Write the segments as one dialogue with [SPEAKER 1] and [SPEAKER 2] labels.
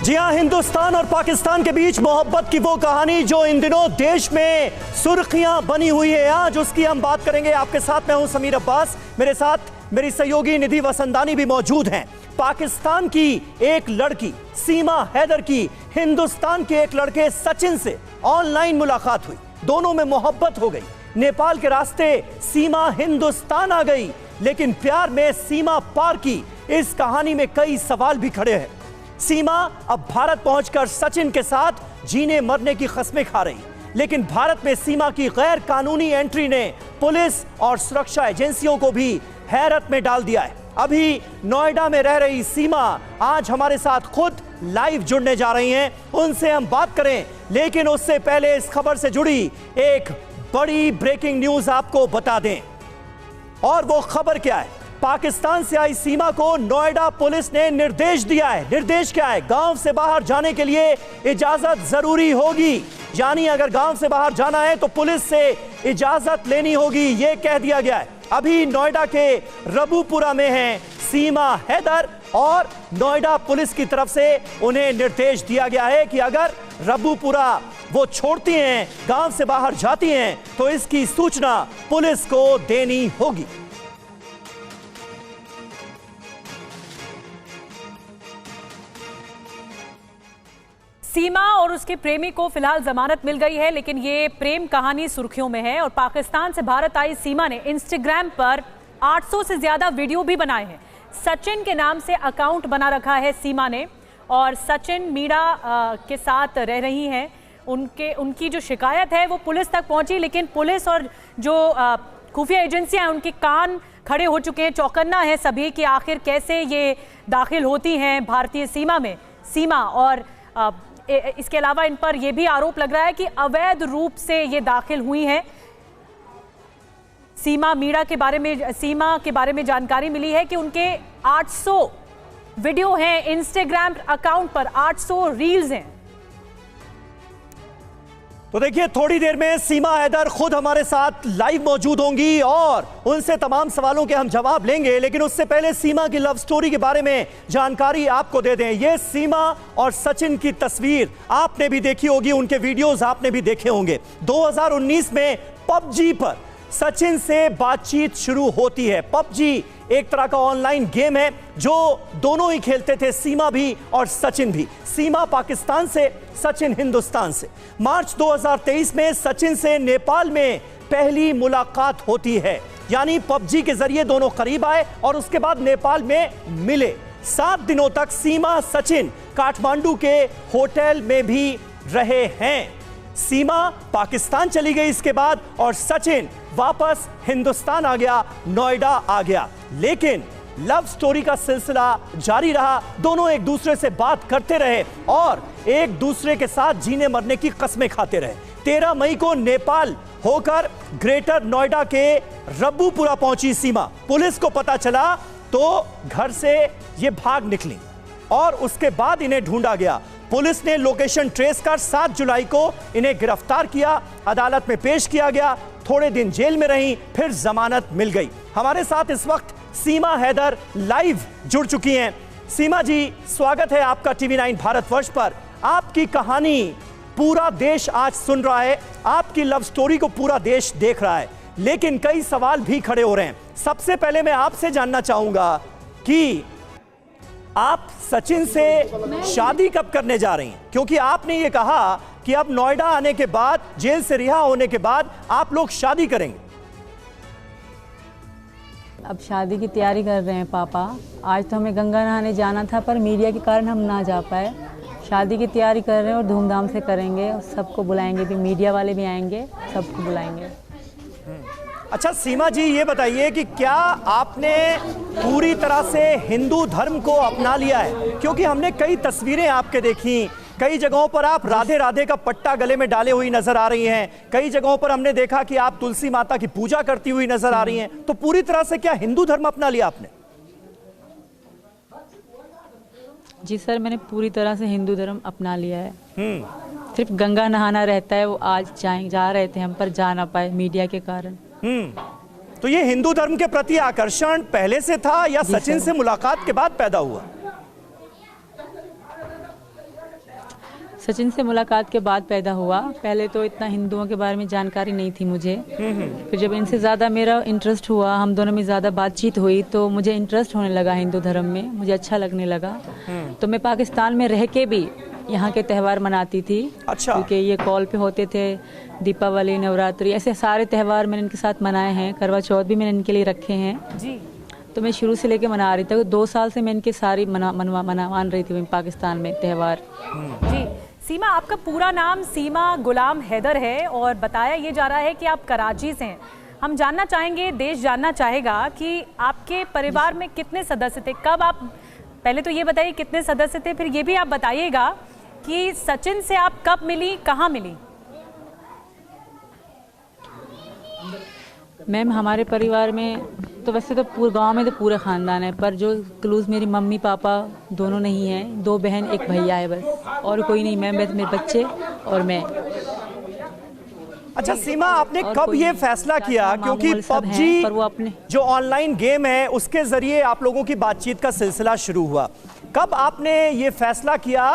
[SPEAKER 1] जी हाँ, हिंदुस्तान और पाकिस्तान के बीच मोहब्बत की वो कहानी जो इन दिनों देश में सुर्खियां बनी हुई है, आज उसकी हम बात करेंगे। आपके साथ मैं हूं समीर अब्बास, मेरे साथ मेरी सहयोगी निधि वसंदानी भी मौजूद हैं। पाकिस्तान की एक लड़की सीमा हैदर की हिंदुस्तान के एक लड़के सचिन से ऑनलाइन मुलाकात हुई, दोनों में मोहब्बत हो गई। नेपाल के रास्ते सीमा हिंदुस्तान आ गई, लेकिन प्यार में सीमा पार की इस कहानी में कई सवाल भी खड़े हैं। सीमा अब भारत पहुंचकर सचिन के साथ जीने मरने की कस्में खा रही, लेकिन भारत में सीमा की गैर कानूनी एंट्री ने पुलिस और सुरक्षा एजेंसियों को भी हैरत में डाल दिया है। अभी नोएडा में रह रही सीमा आज हमारे साथ खुद लाइव जुड़ने जा रही हैं, उनसे हम बात करें। लेकिन उससे पहले इस खबर से जुड़ी एक बड़ी ब्रेकिंग न्यूज आपको बता दें। और वो खबर क्या है? पाकिस्तान से आई सीमा को नोएडा पुलिस ने निर्देश दिया है। निर्देश क्या है? गांव से बाहर जाने के लिए इजाजत जरूरी होगी, यानी अगर गांव से बाहर जाना है तो पुलिस से इजाजत लेनी होगी, यह कह दिया गया है। अभी नोएडा के रबूपुरा में हैं सीमा हैदर और नोएडा पुलिस की तरफ से उन्हें निर्देश दिया गया है कि अगर रबूपुरा वो छोड़ती हैं, गांव से बाहर जाती हैं, तो इसकी सूचना पुलिस को देनी होगी।
[SPEAKER 2] सीमा और उसके प्रेमी को फिलहाल जमानत मिल गई है, लेकिन ये प्रेम कहानी सुर्खियों में है। और पाकिस्तान से भारत आई सीमा ने इंस्टाग्राम पर 800 से ज्यादा वीडियो भी बनाए हैं। सचिन के नाम से अकाउंट बना रखा है सीमा ने, और सचिन मीणा के साथ रह रही हैं। उनकी जो शिकायत है वो पुलिस तक पहुंची, लेकिन पुलिस और जो खुफिया एजेंसियां हैं उनके कान खड़े हो चुके हैं। चौकन्ना है सभी कि आखिर कैसे ये दाखिल होती हैं भारतीय सीमा में। सीमा और इसके अलावा इन पर यह भी आरोप लग रहा है कि अवैध रूप से ये दाखिल हुई हैं। सीमा के बारे में जानकारी मिली है कि उनके 800 वीडियो हैं इंस्टाग्राम अकाउंट पर, 800 रील्स हैं।
[SPEAKER 1] तो देखिए, थोड़ी देर में सीमा हैदर खुद हमारे साथ लाइव मौजूद होंगी और उनसे तमाम सवालों के हम जवाब लेंगे। लेकिन उससे पहले सीमा की लव स्टोरी के बारे में जानकारी आपको दे दें। ये सीमा और सचिन की तस्वीर आपने भी देखी होगी, उनके वीडियोस आपने भी देखे होंगे। 2019 में पबजी पर सचिन से बातचीत शुरू होती है। पबजी एक तरह का ऑनलाइन गेम है जो दोनों ही खेलते थे, सीमा भी और सचिन भी। सीमा पाकिस्तान से, सचिन हिंदुस्तान से। मार्च 2023 में सचिन से नेपाल में पहली मुलाकात होती है, यानी पबजी के जरिए दोनों करीब आए और उसके बाद नेपाल में मिले। 7 दिनों तक सीमा सचिन काठमांडू के होटल में भी रहे हैं। सीमा पाकिस्तान चली गई इसके बाद, और सचिन वापस हिंदुस्तान आ गया, नोएडा आ गया। लेकिन लव स्टोरी का सिलसिला जारी रहा। दोनों एक दूसरे से बात करते रहे और एक दूसरे के साथ जीने मरने की कस्में खाते रहे। 13 मई को नेपाल होकर ग्रेटर नोएडा के रबूपुरा पहुंची सीमा। पुलिस को पता चला तो घर से ये भाग निकली और उसके बाद इन्हें ढूंढा गया। पुलिस ने लोकेशन ट्रेस कर 7 जुलाई को इन्हें गिरफ्तार किया, अदालत में पेश किया गया। थोड़े दिन जेल में रही, फिर जमानत मिल गई। हमारे साथ इस वक्त सीमा हैदर लाइव जुड़ चुकी हैं। सीमा जी, स्वागत है आपका टीवी 9 भारतवर्ष पर। आपकी कहानी पूरा देश आज सुन रहा है, आपकी लव स्टोरी को पूरा देश देख रहा है, लेकिन कई सवाल भी खड़े हो रहे हैं। सबसे पहले मैं आपसे जानना चाहूंगा कि आप सचिन से शादी कब करने जा रही हैं? क्योंकि आपने ये कहा कि अब नोएडा आने के बाद, जेल से रिहा होने के बाद आप लोग शादी करेंगे।
[SPEAKER 3] अब शादी की तैयारी कर रहे हैं पापा। आज तो हमें गंगा नहाने जाना था, पर मीडिया के कारण हम ना जा पाए। शादी की तैयारी कर रहे हैं और धूमधाम से करेंगे, और सबको बुलाएंगे भी, मीडिया वाले भी आएंगे, सबको बुलाएंगे।
[SPEAKER 1] अच्छा सीमा जी, ये बताइए कि क्या आपने पूरी तरह से हिंदू धर्म को अपना लिया है? क्योंकि हमने कई तस्वीरें आपके देखी, कई जगहों पर आप राधे राधे का पट्टा गले में डाले हुई नजर आ रही हैं, कई जगहों पर हमने देखा कि आप तुलसी माता की पूजा करती हुई नजर आ रही हैं। तो पूरी तरह से क्या हिंदू धर्म अपना लिया आपने?
[SPEAKER 3] जी सर, मैंने पूरी तरह से हिंदू धर्म अपना लिया है। सिर्फ गंगा नहाना रहता है, वो आज जा रहे थे हम, पर जा ना पाए मीडिया के कारण।
[SPEAKER 1] तो ये हिंदू धर्म के प्रति आकर्षण पहले से था या सचिन से मुलाकात के बाद पैदा हुआ?
[SPEAKER 3] सचिन से मुलाकात के बाद पैदा हुआ। पहले तो इतना हिंदुओं के बारे में जानकारी नहीं थी मुझे। फिर जब इनसे ज़्यादा मेरा इंटरेस्ट हुआ, हम दोनों में ज़्यादा बातचीत हुई, तो मुझे इंटरेस्ट होने लगा हिंदू धर्म में, मुझे अच्छा लगने लगा। तो मैं पाकिस्तान में रह के भी यहाँ के त्यौहार मनाती थी।
[SPEAKER 1] अच्छा।
[SPEAKER 3] क्योंकि ये कॉल पे होते थे, दीपावली, नवरात्रि, ऐसे सारे त्यौहार मैंने इनके साथ मनाए हैं। करवा चौथ भी मैंने इनके लिए रखे हैं
[SPEAKER 2] जी।
[SPEAKER 3] तो मैं शुरू से लेके मना रही थी। 2 साल से मैं इनके सारी मान रही थी पाकिस्तान में त्यौहार।
[SPEAKER 2] जी सीमा, आपका पूरा नाम सीमा गुलाम हैदर है और बताया ये जा रहा है कि आप कराची से हैं। हम जानना चाहेंगे, देश जानना चाहेगा कि आपके परिवार में कितने सदस्य थे, कब आप, पहले तो ये बताइए कितने सदस्य थे, फिर ये भी आप बताइएगा कि सचिन से आप कब मिली, कहाँ मिली?
[SPEAKER 3] मैम हमारे परिवार में तो वैसे तो पूरे गांव में तो पूरे ख़ानदान है, पर जो क्लूज मेरी मम्मी पापा दोनों नहीं हैं, 2 बहन 1 भैया है बस, और कोई नहीं। मैम बस मेरे बच्चे और मैं।
[SPEAKER 1] अच्छा सीमा, आपने कब ये फैसला किया, क्योंकि पबजी
[SPEAKER 3] पर वो अपने
[SPEAKER 1] जो ऑनलाइन गेम है उसके जरिए आप लोगों की बातचीत का सिलसिला शुरू हुआ, कब आपने ये फैसला किया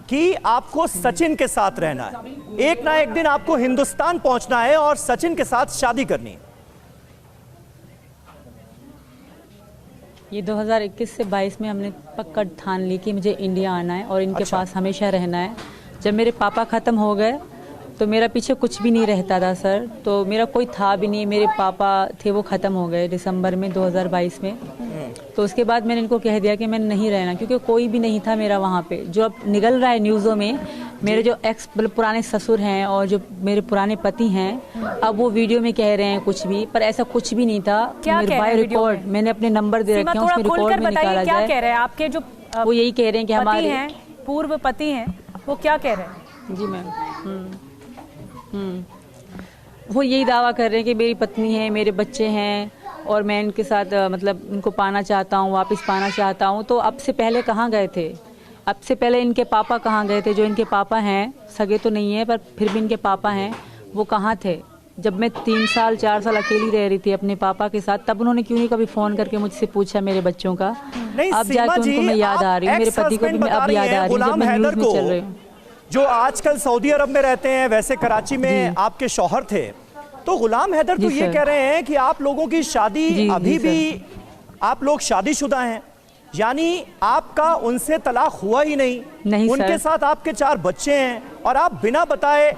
[SPEAKER 1] कि आपको सचिन के साथ रहना है, एक ना एक दिन आपको हिंदुस्तान पहुंचना है और सचिन के साथ शादी करनी है?
[SPEAKER 3] ये 2021 से 22 में हमने पक्का ठान ली कि मुझे इंडिया आना है और इनके पास हमेशा रहना है। जब मेरे पापा ख़त्म हो गए तो मेरा पीछे कुछ भी नहीं रहता था सर, तो मेरा कोई था भी नहीं। मेरे पापा थे वो ख़त्म हो गए दिसंबर में 2022 में। तो उसके बाद मैंने इनको कह दिया कि मैं नहीं रहना, क्योंकि कोई भी नहीं था मेरा वहाँ पे। जो अब निकल रहा है न्यूज़ों में, मेरे जो पुराने ससुर हैं और जो मेरे पुराने पति हैं, अब वो वीडियो में कह रहे हैं कुछ भी, पर ऐसा कुछ भी नहीं था। मेरे बाय रिकॉर्ड मैंने अपने नंबर दे रखे हैं, उसमें रिकॉर्ड में निकाला जाए।
[SPEAKER 2] क्या कह रहे हैं आपके जो
[SPEAKER 3] वो यही कह रहे हैं कि हमारे
[SPEAKER 2] पूर्व पति हैं, वो क्या कह रहे हैं?
[SPEAKER 3] जी मैम, वो यही दावा कर रहे हैं कि मेरी पत्नी है, मेरे बच्चे हैं और मैं इनके साथ मतलब इनको पाना चाहता हूँ, वापस पाना चाहता हूँ। तो अब से पहले कहाँ गए थे? अब से पहले इनके पापा कहाँ गए थे? जो इनके पापा हैं, सगे तो नहीं है पर फिर भी इनके पापा हैं, वो कहाँ थे? जब मैं 3 साल 4 साल अकेली रह रही थी अपने पापा के साथ, तब उन्होंने क्यों नहीं कभी फ़ोन करके मुझसे पूछा मेरे बच्चों का? अब जाके उनको मैं याद आ रही हूँ, मेरे पति को भी मैं अब याद आ रही हूँ जब मैं न्यूज़ में चल रही हूँ।
[SPEAKER 1] जो आजकल सऊदी अरब में रहते हैं, वैसे कराची में आपके शौहर थे, तो गुलाम हैदर तो ये कह रहे हैं कि आप लोगों की शादी अभी भी, आप लोग शादीशुदा हैं, यानी आपका उनसे तलाक हुआ ही नहीं उनके साथ आपके 4 बच्चे हैं और आप बिना बताए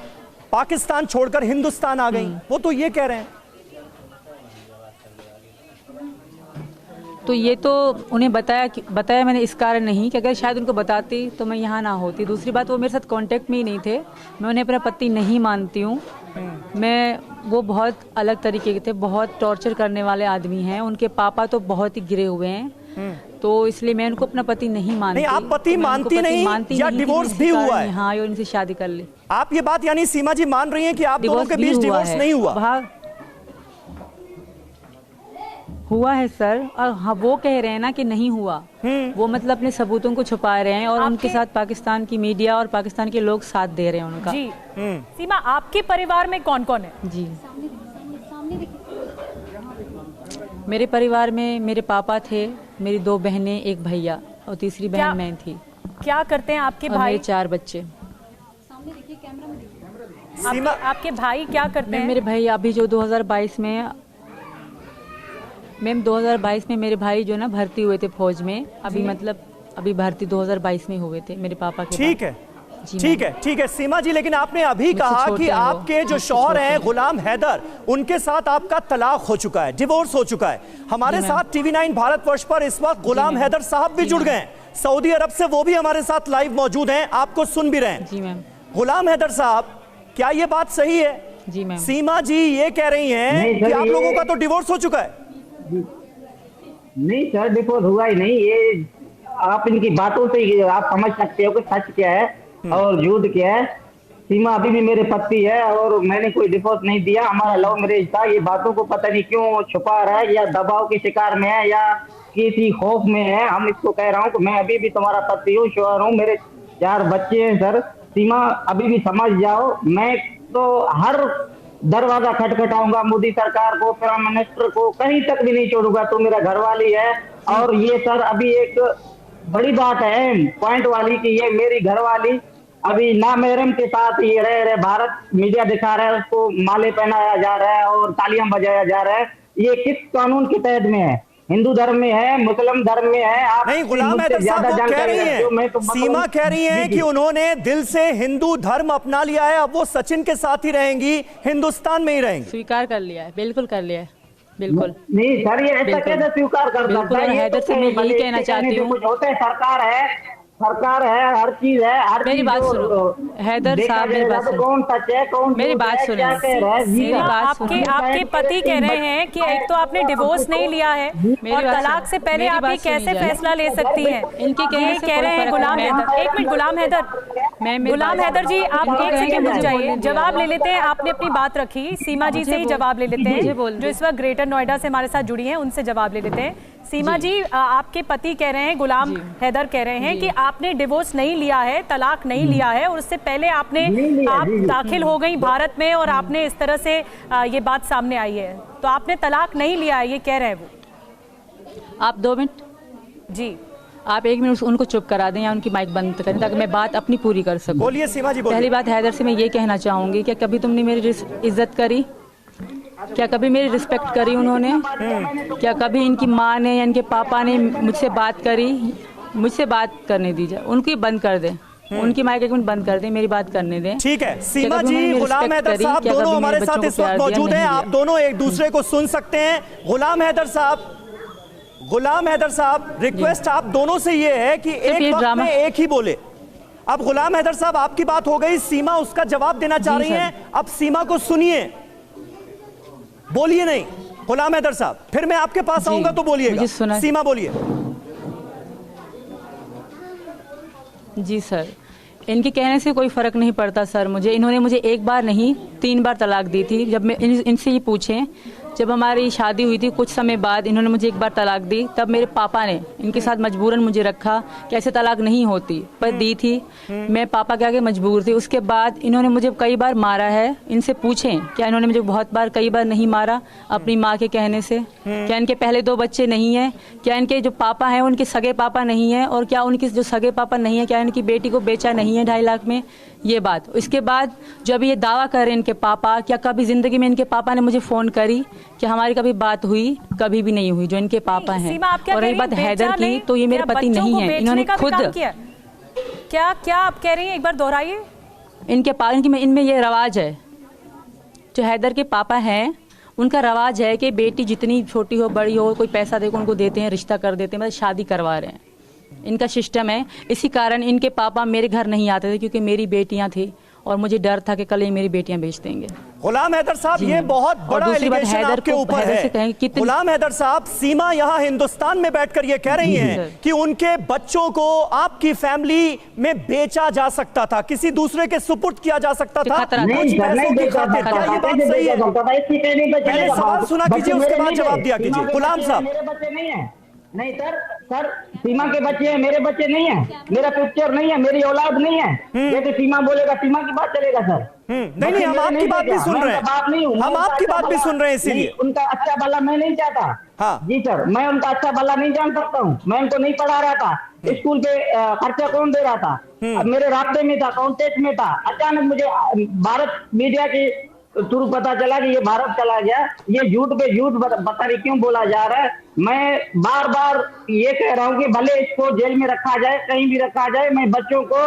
[SPEAKER 1] पाकिस्तान छोड़कर हिंदुस्तान आ गई, वो तो ये कह रहे हैं।
[SPEAKER 3] तो ये तो उन्हें बताया मैंने इस कारण नहीं कि अगर शायद उनको बताती तो मैं यहाँ ना होती। दूसरी बात, वो मेरे साथ कांटेक्ट में ही नहीं थे। मैं उन्हें अपना पति नहीं मानती हूँ। वो बहुत अलग तरीके के थे, बहुत टॉर्चर करने वाले आदमी हैं। उनके पापा तो बहुत ही गिरे हुए हैं, तो इसलिए मैं उनको अपना पति नहीं मानती।
[SPEAKER 1] नहीं, आप पति मानती नहीं या डिवोर्स भी हुआ है?
[SPEAKER 3] हाँ, इनसे शादी कर ली।
[SPEAKER 1] आप ये बात यानी सीमा जी मान रही हैं कि आप दोनों के बीच डिवोर्स नहीं हुआ?
[SPEAKER 3] हुआ है सर, और हाँ वो कह रहे हैं ना कि नहीं हुआ। वो मतलब अपने सबूतों को छुपा रहे हैं और उनके साथ पाकिस्तान की मीडिया और पाकिस्तान के लोग साथ दे रहे हैं उनका।
[SPEAKER 2] जी सीमा, आपके परिवार में कौन कौन है? जी
[SPEAKER 3] मेरे परिवार में मेरे पापा थे, मेरी 2 बहनें, 1 भैया और तीसरी बहन मैं थी।
[SPEAKER 2] क्या करते हैं आपके भाई?
[SPEAKER 3] मेरे 4 बच्चे।
[SPEAKER 2] आपके भाई क्या करते हैं?
[SPEAKER 3] मेरे भाई अभी जो 2022 में मैम 2022 में मेरे भाई जो ना भर्ती हुए थे फौज में, अभी मतलब अभी भर्ती 2022 में हुए थे मेरे पापा के।
[SPEAKER 1] ठीक है, ठीक है सीमा जी, लेकिन आपने अभी कहा कि आपके जो शौहर हैं गुलाम हैदर, उनके साथ आपका तलाक हो चुका है, डिवोर्स हो चुका है। हमारे साथ TV9 भारतवर्ष पर इस वक्त गुलाम हैदर साहब भी जुड़ गए सऊदी अरब से, वो भी हमारे साथ लाइव मौजूद हैं, आपको सुन भी रहे हैं।
[SPEAKER 3] जी मैम।
[SPEAKER 1] गुलाम हैदर साहब, क्या ये बात सही है?
[SPEAKER 3] जी मैम।
[SPEAKER 1] सीमा जी ये कह रही हैं कि आप लोगों का तो डिवोर्स हो चुका है।
[SPEAKER 4] नहीं सर, डिवोर्स हुआ ही नहीं। ये आप इनकी बातों से ही आप समझ सकते हो कि सच क्या है और झूठ क्या है। सीमा अभी भी मेरे पति है और मैंने कोई डिवोर्स नहीं दिया। हमारा लव मैरिज था। ये बातों को पता नहीं क्यों छुपा रहा है, या दबाव के शिकार में है या किसी खौफ में है। हम इसको कह रहा हूँ कि मैं अभी भी तुम्हारा पति हूँ, शौहर हूँ, मेरे 4 बच्चे हैं सर। सीमा अभी भी समझ जाओ, मैं तो हर दरवाजा खटखटाऊंगा, मोदी सरकार को, प्राइम मिनिस्टर को, कहीं तक भी नहीं छोड़ूंगा। तो मेरा घरवाली है। और ये सर अभी एक बड़ी बात है पॉइंट वाली कि ये मेरी घरवाली अभी नामहरम के साथ ये रह रहे, भारत मीडिया दिखा रहा है, उसको माले पहनाया जा रहा है और तालियां बजाया जा रहा है। ये किस कानून के तहत में है? हिंदू धर्म में है, मुस्लिम धर्म में है? आप
[SPEAKER 1] नहीं, गुलाम हैदर साहब वो कह रही हैं, सीमा कह रही हैं कि उन्होंने दिल से हिंदू धर्म अपना लिया है, अब वो सचिन के साथ ही रहेंगी, हिंदुस्तान में ही रहेंगी।
[SPEAKER 3] स्वीकार कर लिया है, बिल्कुल कर लिया है, बिल्कुल
[SPEAKER 4] नहीं सर, ये ऐसा कैसे स्वीकार कर सकता है?
[SPEAKER 3] हैदर से मैं यही कहना चाहती हूँ,
[SPEAKER 4] कुछ होता है, सरकार है, हर चीज है, हर
[SPEAKER 3] मेरी बात सुनो हैदर साहब, मेरी बात सुनो,
[SPEAKER 4] कौन सच है कौन
[SPEAKER 3] मेरी बात सुनो,
[SPEAKER 2] आपके पति कह रहे हैं कि एक तो आपने डिवोर्स नहीं लिया है और तलाक से पहले आप ये कैसे फैसला ले सकती हैं?
[SPEAKER 3] इनके
[SPEAKER 2] कह रहे हैं गुलाम हैदर। एक मिनट गुलाम हैदर, गुलाम हैदर जी आप एक सेकंड रुक जाइए, जवाब ले लेते हैं। आपने अपनी बात रखी, सीमा जी से ही जवाब ले लेते हैं जो इस वक्त ग्रेटर नोएडा से हमारे साथ जुड़ी हैं, उनसे जवाब ले लेते हैं। सीमा जी, आपके पति कह रहे हैं, गुलाम हैदर कह रहे हैं कि आपने डिवोर्स नहीं लिया है, तलाक नहीं लिया है और उससे पहले आप दाखिल हो गई भारत में और आपने इस तरह से ये बात सामने आई है, तो आपने तलाक नहीं लिया है, ये कह रहे हैं वो।
[SPEAKER 3] आप 2 मिनट
[SPEAKER 2] जी,
[SPEAKER 3] आप 1 मिनट उनको चुप करा दें या उनकी माइक बंद करें ताकि मैं बात अपनी पूरी कर सकूं।
[SPEAKER 1] बोलिए सीमा जी, बोलिए।
[SPEAKER 3] पहली बात हैदर से मैं ये कहना चाहूंगी कि कभी तुमने मेरी इज्जत करी? क्या कभी मेरी रिस्पेक्ट करी उन्होंने? क्या कभी इनकी माँ ने या इनके पापा ने मुझसे बात करी? मुझसे बात करने दीजिए, उनकी बंद कर दें, उनकी माइक 1 मिनट बंद कर दें, मेरी बात करने दें।
[SPEAKER 1] ठीक है सीमा जी, गुलाम हैदर साहब दोनों हमारे साथ इस वक्त मौजूद हैं, आप दोनों एक दूसरे को सुन सकते हैं। गुलाम हैदर साहब रिक्वेस्ट आप दोनों से ये है कि एक वक्त में एक ही बोले। अब गुलाम हैदर साहब आपकी बात हो गई, सीमा उसका जवाब देना चाह रही हैं, अब सीमा को सुनिए, बोलिए नहीं गुलाम हैदर साहब, फिर मैं आपके पास आऊंगा तो बोलिएगा। सीमा बोलिए।
[SPEAKER 3] जी सर, इनके कहने से कोई फर्क नहीं पड़ता सर मुझे। इन्होंने मुझे 1 बार नहीं 3 बार तलाक दी थी। जब मैं इनसे ये पूछें, जब हमारी शादी हुई थी कुछ समय बाद इन्होंने मुझे 1 बार तलाक दी, तब मेरे पापा ने इनके साथ मजबूरन मुझे रखा कि ऐसे तलाक नहीं होती, पर दी थी। मैं पापा के आगे मजबूर थी। उसके बाद इन्होंने मुझे कई बार मारा है। इनसे पूछें क्या इन्होंने मुझे बहुत बार कई बार नहीं मारा अपनी माँ के कहने से? क्या इनके पहले 2 बच्चे नहीं हैं? क्या इनके जो पापा हैं उनके सगे पापा नहीं हैं? और क्या उनके जो सगे पापा नहीं है, क्या इनकी बेटी को बेचा नहीं है 2.5 लाख में? ये बात। इसके बाद जब ये दावा कर रहे हैं इनके पापा, क्या कभी जिंदगी में इनके पापा ने मुझे फोन करी? क्या हमारी कभी बात हुई? कभी भी नहीं हुई। जो इनके पापा हैं। और रही बात हैदर की, तो ये मेरे पति नहीं है, इन्होंने खुद
[SPEAKER 2] क्या आप कह रही हैं, एक बार दोहराइए।
[SPEAKER 3] इनमें ये रवाज है, जो हैदर के पापा हैं उनका रवाज है कि बेटी जितनी छोटी हो बड़ी हो, कोई पैसा देकर उनको देते हैं, रिश्ता कर देते हैं, मतलब शादी करवा रहे हैं। इनका सिस्टम है। इसी कारण इनके पापा मेरे घर नहीं आते थे, क्योंकि मेरी बेटियां थी और मुझे डर था कि कल ये मेरी बेटियां बेच देंगे।
[SPEAKER 1] गुलाम हैदर साहब, ये बहुत बड़ा एलिगेशन आपके ऊपर है। गुलाम हैदर साहब, सीमा यहाँ हिंदुस्तान में बैठकर ये कह रही हैं कि उनके बच्चों को आपकी फैमिली में बेचा जा सकता था, किसी दूसरे के सुपुर्द किया जा सकता था कुछ पैसों की खातिर। क्या ये बात सही है? पहले सवाल सुना कीजिए, उसके बाद जवाब दिया कीजिए। गुलाम साहब,
[SPEAKER 4] मेरे बच्चे नहीं है। नहीं सर, सीमा के बच्चे हैं, मेरे बच्चे नहीं है, मेरा पिक्चर नहीं है, मेरी औलाद नहीं है। जैसे सीमा बोलेगा, सीमा की बात चलेगा सर।
[SPEAKER 1] नहीं, हम आपकी बात भी सुन रहे हैं, हम आपकी बात भी सुन रहे हैं, इसीलिए
[SPEAKER 4] उनका अच्छा भला मैं नहीं चाहता। हाँ जी सर, मैं उनका अच्छा भला नहीं जान सकता हूँ। मैं उनको नहीं पढ़ा रहा था, स्कूल पे खर्चा कौन दे रहा था? अब मेरे रास्ते में था, कांटेक्ट में था। अचानक मुझे भारत मीडिया की थ्रू पता चला कि ये भारत चला गया। ये झूठ पे झूठ बता रही, क्यों बोला जा रहा है? मैं बार बार ये कह रहा हूँ कि भले इसको जेल में रखा जाए, कहीं भी रखा जाए, मैं बच्चों को,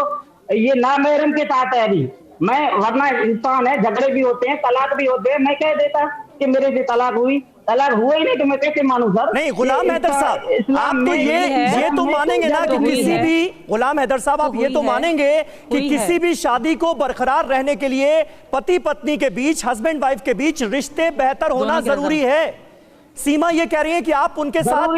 [SPEAKER 4] ये नामहरम के साथ है अभी। मैं, वरना इंसान है, झगड़े भी होते हैं, तलाक भी होते हैं। मैं कह देता कि मेरे से तलाक हुआ ही नहीं, तो मैं कैसे मानूं सर?
[SPEAKER 1] नहीं गुलाम हैदर साहब, आप तो ये तो मानेंगे ना कि किसी भी, गुलाम हैदर साहब आप ये तो मानेंगे कि किसी भी शादी को बरकरार रहने के लिए पति पत्नी के बीच, हस्बैंड वाइफ के बीच रिश्ते बेहतर होना जरूरी है। सीमा ये कह रही है कि आप उनके साथ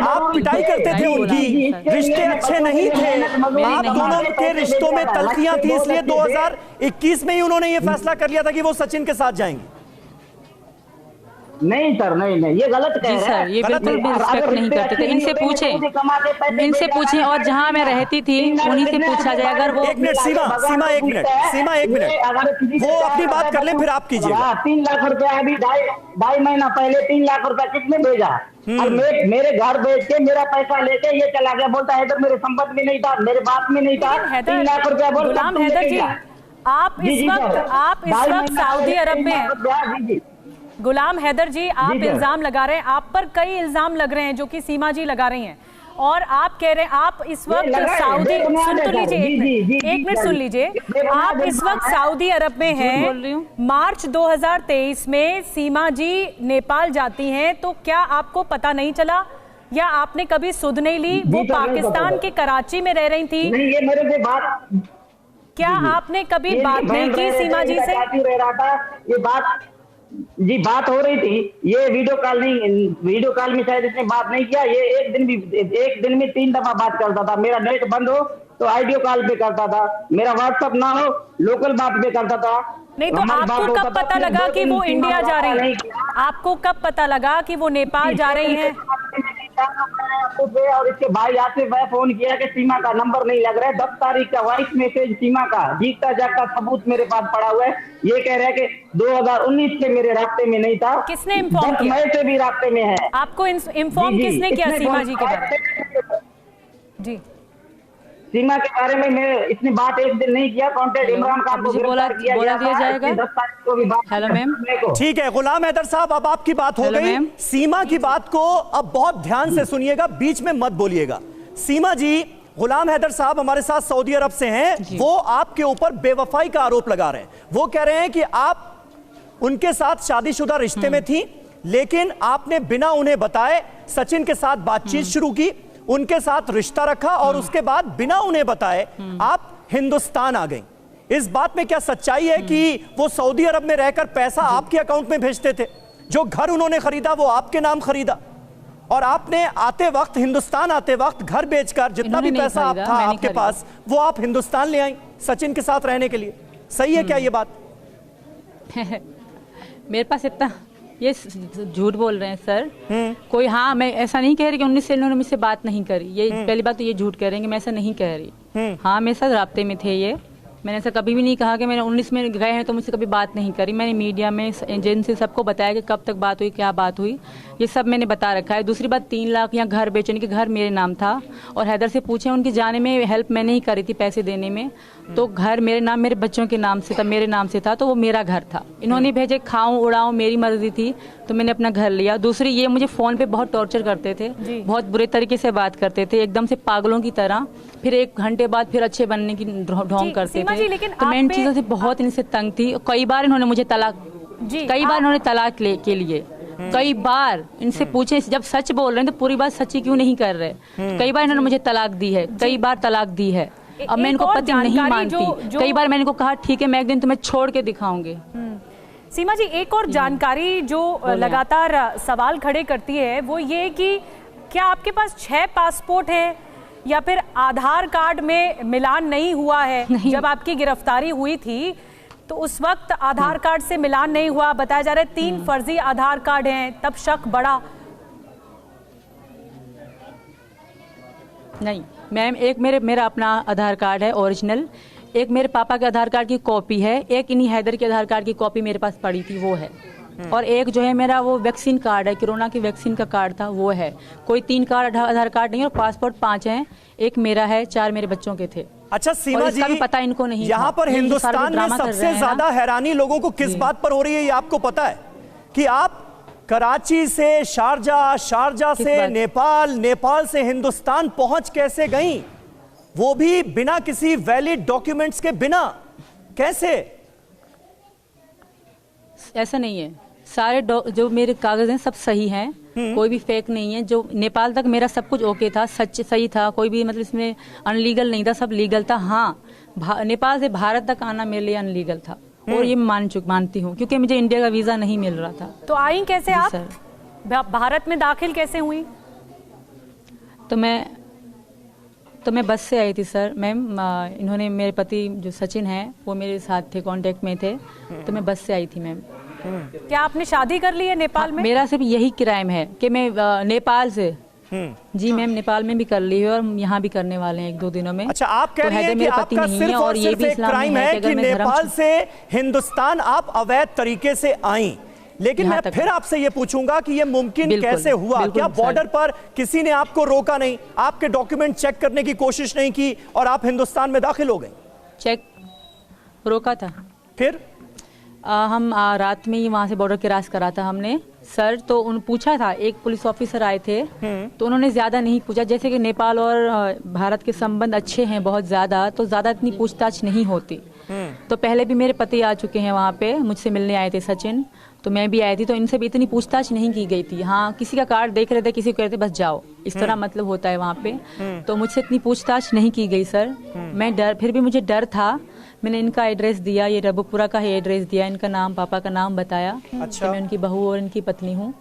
[SPEAKER 1] आप पिटाई करते थे, उनकी रिश्ते अच्छे नहीं थे, आप दोनों के रिश्तों में तल्खियां थी, इसलिए 2021 में ही उन्होंने ये फैसला कर लिया था कि वो सचिन के साथ जाएंगे।
[SPEAKER 4] नहीं सर, नहीं ये गलत कह
[SPEAKER 3] जी
[SPEAKER 4] रहे
[SPEAKER 3] सर,
[SPEAKER 4] हैं।
[SPEAKER 3] ये बिल्कुल भी रिस्पेक्ट नहीं करते थे। इनसे पूछें और जहाँ मैं रहती थी उन्हीं से पूछा जाए। अगर वो
[SPEAKER 1] एक मिनट सीमा एक मिनट, वो अपनी बात कर ले फिर आप कीजिएगा।
[SPEAKER 4] 3 लाख रुपया अभी ढाई महीना पहले 3 लाख रुपया किसने भेजा? और मेरे घर भेज के मेरा पैसा लेके ये चला गया, बोलता हैदर मेरे संपत्ति में नहीं था, मेरे बात में नहीं था। 3 लाख रुपया
[SPEAKER 2] गुलाम हैदर जी, आप इस वक्त सऊदी अरब में हैं। गुलाम हैदर जी, आप इल्जाम लगा रहे हैं, आप पर कई इल्जाम लग रहे हैं जो कि सीमा जी लगा रही हैं, और आप कह रहे हैं आप इस वक्त सऊदी, सुन तो लीजिए एक मिनट सुन लीजिए, आप इस वक्त सऊदी अरब में हैं। मार्च 2023 में सीमा जी नेपाल जाती हैं, तो क्या आपको पता नहीं चला या आपने कभी सुध नहीं ली? वो पाकिस्तान के कराची में रह रही थी।
[SPEAKER 4] नहीं, ये मेरे से बात,
[SPEAKER 2] क्या आपने कभी बात नहीं की सीमा जी से?
[SPEAKER 4] रह रहा था, ये बात हो रही थी। ये वीडियो कॉल में शायद इसने बात नहीं किया। ये एक दिन में 3 दफा बात करता था। मेरा नेट बंद हो तो ऑडियो कॉल पे करता था, मेरा व्हाट्सएप ना हो लोकल बात पे करता था।
[SPEAKER 2] नहीं तो आपको कब पता लगा कि वो इंडिया जा रही है? आपको कब पता लगा कि वो नेपाल जा रही है?
[SPEAKER 4] और इसके भाई आसिफ भाई फोन किया कि सीमा का नंबर नहीं लग रहा है। 10 तारीख का वॉइस मैसेज सीमा का जीता जागता सबूत मेरे पास पड़ा हुआ है। ये कह रहा है कि 2019 से मेरे रास्ते में नहीं था।
[SPEAKER 2] किसने इन्फॉर्म किया?
[SPEAKER 4] मई से भी रास्ते में है।
[SPEAKER 2] आपको इन्फॉर्म किसने किया सीमा जी के बारे में? जी,
[SPEAKER 4] सीमा के बारे में इसने बात एक दिन नहीं किया। कॉन्टेक्ट इमरान खान को
[SPEAKER 3] बोला दिया जाएगा।
[SPEAKER 4] 10 तारीख को भी बात।
[SPEAKER 3] हेलो मैम,
[SPEAKER 1] ठीक है गुलाम हैदर साहब, अब आपकी बात हो गई। सीमा की बात को अब बहुत ध्यान से सुनिएगा, बीच में मत बोलिएगा। सीमा जी, गुलाम हैदर साहब हमारे साथ सऊदी अरब से हैं, वो आपके ऊपर बेवफाई का आरोप लगा रहे हैं। वो कह रहे हैं कि आप उनके साथ शादीशुदा रिश्ते में थी, लेकिन आपने बिना उन्हें बताए सचिन के साथ बातचीत शुरू की, उनके साथ रिश्ता रखा और उसके बाद बिना उन्हें बताए आप हिंदुस्तान आ गई। इस बात में क्या सच्चाई है कि वो सऊदी अरब में रहकर पैसा आपके अकाउंट में भेजते थे? जो घर उन्होंने खरीदा वो आपके नाम खरीदा, और आपने आते वक्त, हिंदुस्तान आते वक्त घर बेचकर जितना भी पैसा आप था आपके पास, वो आप हिंदुस्तान ले आई सचिन के साथ रहने के लिए। सही है क्या ये बात?
[SPEAKER 3] मेरे पास इतना, ये झूठ बोल रहे हैं सर कोई। हाँ, मैं ऐसा नहीं कह रही कि 19 से इन्होंने मुझसे बात नहीं करी। ये पहली बात तो ये झूठ कह रहे हैं कि मैं ऐसा नहीं कह रही। हाँ, मेरे साथ राब्ते में थे ये। मैंने ऐसा कभी भी नहीं कहा कि मैंने 19 में गए हैं तो मुझसे कभी बात नहीं करी। मैंने मीडिया में एजेंसी सबको बताया कि कब तक बात हुई, क्या बात हुई, ये सब मैंने बता रखा है। दूसरी बात, 3 लाख या घर बेचने के, घर मेरे नाम था, और हैदर से पूछे उनके जाने में हेल्प मैंने ही करी थी, पैसे देने में। तो घर मेरे नाम, मेरे बच्चों के नाम से था, मेरे नाम से था, तो वो मेरा घर था। इन्होंने भेजे, खाऊं उड़ाऊं, मेरी मर्जी थी, तो मैंने अपना घर लिया। दूसरी, ये मुझे फोन पे बहुत टॉर्चर करते थे, बहुत बुरे तरीके से बात करते थे, एकदम से पागलों की तरह। फिर 1 घंटे बाद फिर अच्छे बनने की ढोंग करते थे। तो मैं इन चीजों से बहुत इनसे तंग थी। कई बार इन्होंने मुझे तलाक के लिए कई बार इनसे पूछे, जब सच बोल रहे हैं तो पूरी बात सच्ची क्यों नहीं कर रहे। कई बार इन्होंने मुझे तलाक दी है, कई बार तलाक दी है। अब मैं इनको पति नहीं मानती। कई बार मैंने इनको कहा ठीक है, मैं एक दिन तुम्हें छोड़ के दिखाऊंगी।
[SPEAKER 2] सीमा जी, एक और जानकारी जो लगातार सवाल खड़े करती है वो ये कि क्या आपके पास 6 पासपोर्ट हैं या फिर आधार कार्ड में मिलान नहीं हुआ है? जब आपकी गिरफ्तारी हुई थी तो उस वक्त आधार कार्ड से मिलान नहीं हुआ, बताया जा रहा है 3 फर्जी आधार कार्ड हैं, तब शक बढ़ा।
[SPEAKER 3] नहीं मैम, एक मेरा अपना आधार कार्ड है ओरिजिनल, एक मेरे पापा के आधार कार्ड की कॉपी है, एक इन्हीं हैदर के आधार कार्ड की कॉपी मेरे पास पड़ी थी, वो है। और एक जो है मेरा वो वैक्सीन कार्ड है, कोरोना की वैक्सीन का कार्ड था, वो है। कोई 3 कार्ड आधार कार्ड नहीं, और पासपोर्ट 5 हैं, एक मेरा है, 4 मेरे बच्चों के थे।
[SPEAKER 1] अच्छा सीमा जी,
[SPEAKER 3] भी पता इनको नहीं,
[SPEAKER 1] यहाँ पर हिंदुस्तान में सबसे ज्यादा हैरानी लोगों को किस बात पर हो रही है, ये आपको पता है कि आप कराची से शारजा, शारजा से नेपाल, नेपाल से हिंदुस्तान पहुंच कैसे गई, वो भी बिना किसी वैलिड डॉक्यूमेंट्स के? बिना कैसे?
[SPEAKER 3] ऐसा नहीं है, सारे जो मेरे कागज हैं सब सही हैं, कोई भी फेक नहीं है। जो नेपाल तक मेरा सब कुछ ओके था, सच सही था, कोई भी मतलब इसमें अनलीगल नहीं था, सब लीगल था। हाँ, नेपाल से भारत तक आना मेरे लिए अनलीगल था, और ये मानती हूँ, क्योंकि मुझे इंडिया का वीजा नहीं मिल रहा था।
[SPEAKER 2] तो आई कैसे आप भारत में दाखिल कैसे हुई?
[SPEAKER 3] तो मैं बस से आई थी सर मैम। इन्होंने, मेरे पति जो सचिन हैं वो मेरे साथ थे, कांटेक्ट में थे, तो मैं बस से आई थी मैम।
[SPEAKER 2] क्या आपने शादी कर ली है नेपाल में?
[SPEAKER 3] मेरा सिर्फ यही क्राइम है कि मैं नेपाल से जी मैम नेपाल में भी कर ली है और यहाँ भी करने वाले हैं 1-2 दिनों में।
[SPEAKER 1] अच्छा, आप कह रही हैं कि आपका सिर्फ और सिर्फ एक क्राइम है कि नेपाल से हिंदुस्तान आप अवैध तरीके से आई, लेकिन मैं फिर आपसे ये पूछूंगा कि ये मुमकिन कैसे हुआ? क्या बॉर्डर पर किसी ने आपको रोका नहीं, आपके डॉक्यूमेंट चेक करने की कोशिश नहीं की और आप हिंदुस्तान में दाखिल हो गई?
[SPEAKER 3] चेक रोका था,
[SPEAKER 1] फिर
[SPEAKER 3] हम रात में ही वहाँ से बॉर्डर क्रॉस करा था हमने सर। तो उन पूछा था, एक पुलिस ऑफिसर आए थे तो उन्होंने ज़्यादा नहीं पूछा। जैसे कि नेपाल और भारत के संबंध अच्छे हैं बहुत ज़्यादा, तो ज़्यादा इतनी पूछताछ नहीं होती। तो पहले भी मेरे पति आ चुके हैं वहाँ पे, मुझसे मिलने आए थे सचिन, तो मैं भी आई थी, तो इनसे भी इतनी पूछताछ नहीं की गई थी। हाँ, किसी का कार्ड देख रहे थे, किसी को कह रहे थे बस जाओ, इस तरह मतलब होता है वहाँ पे। तो मुझसे इतनी पूछताछ नहीं की गई सर। मैं फिर भी मुझे डर था। मैंने इनका एड्रेस दिया, ये रबुपुरा का ही एड्रेस दिया, इनका नाम, पापा का नाम बताया। अच्छा। मैं उनकी बहू और इनकी पत्नी हूँ।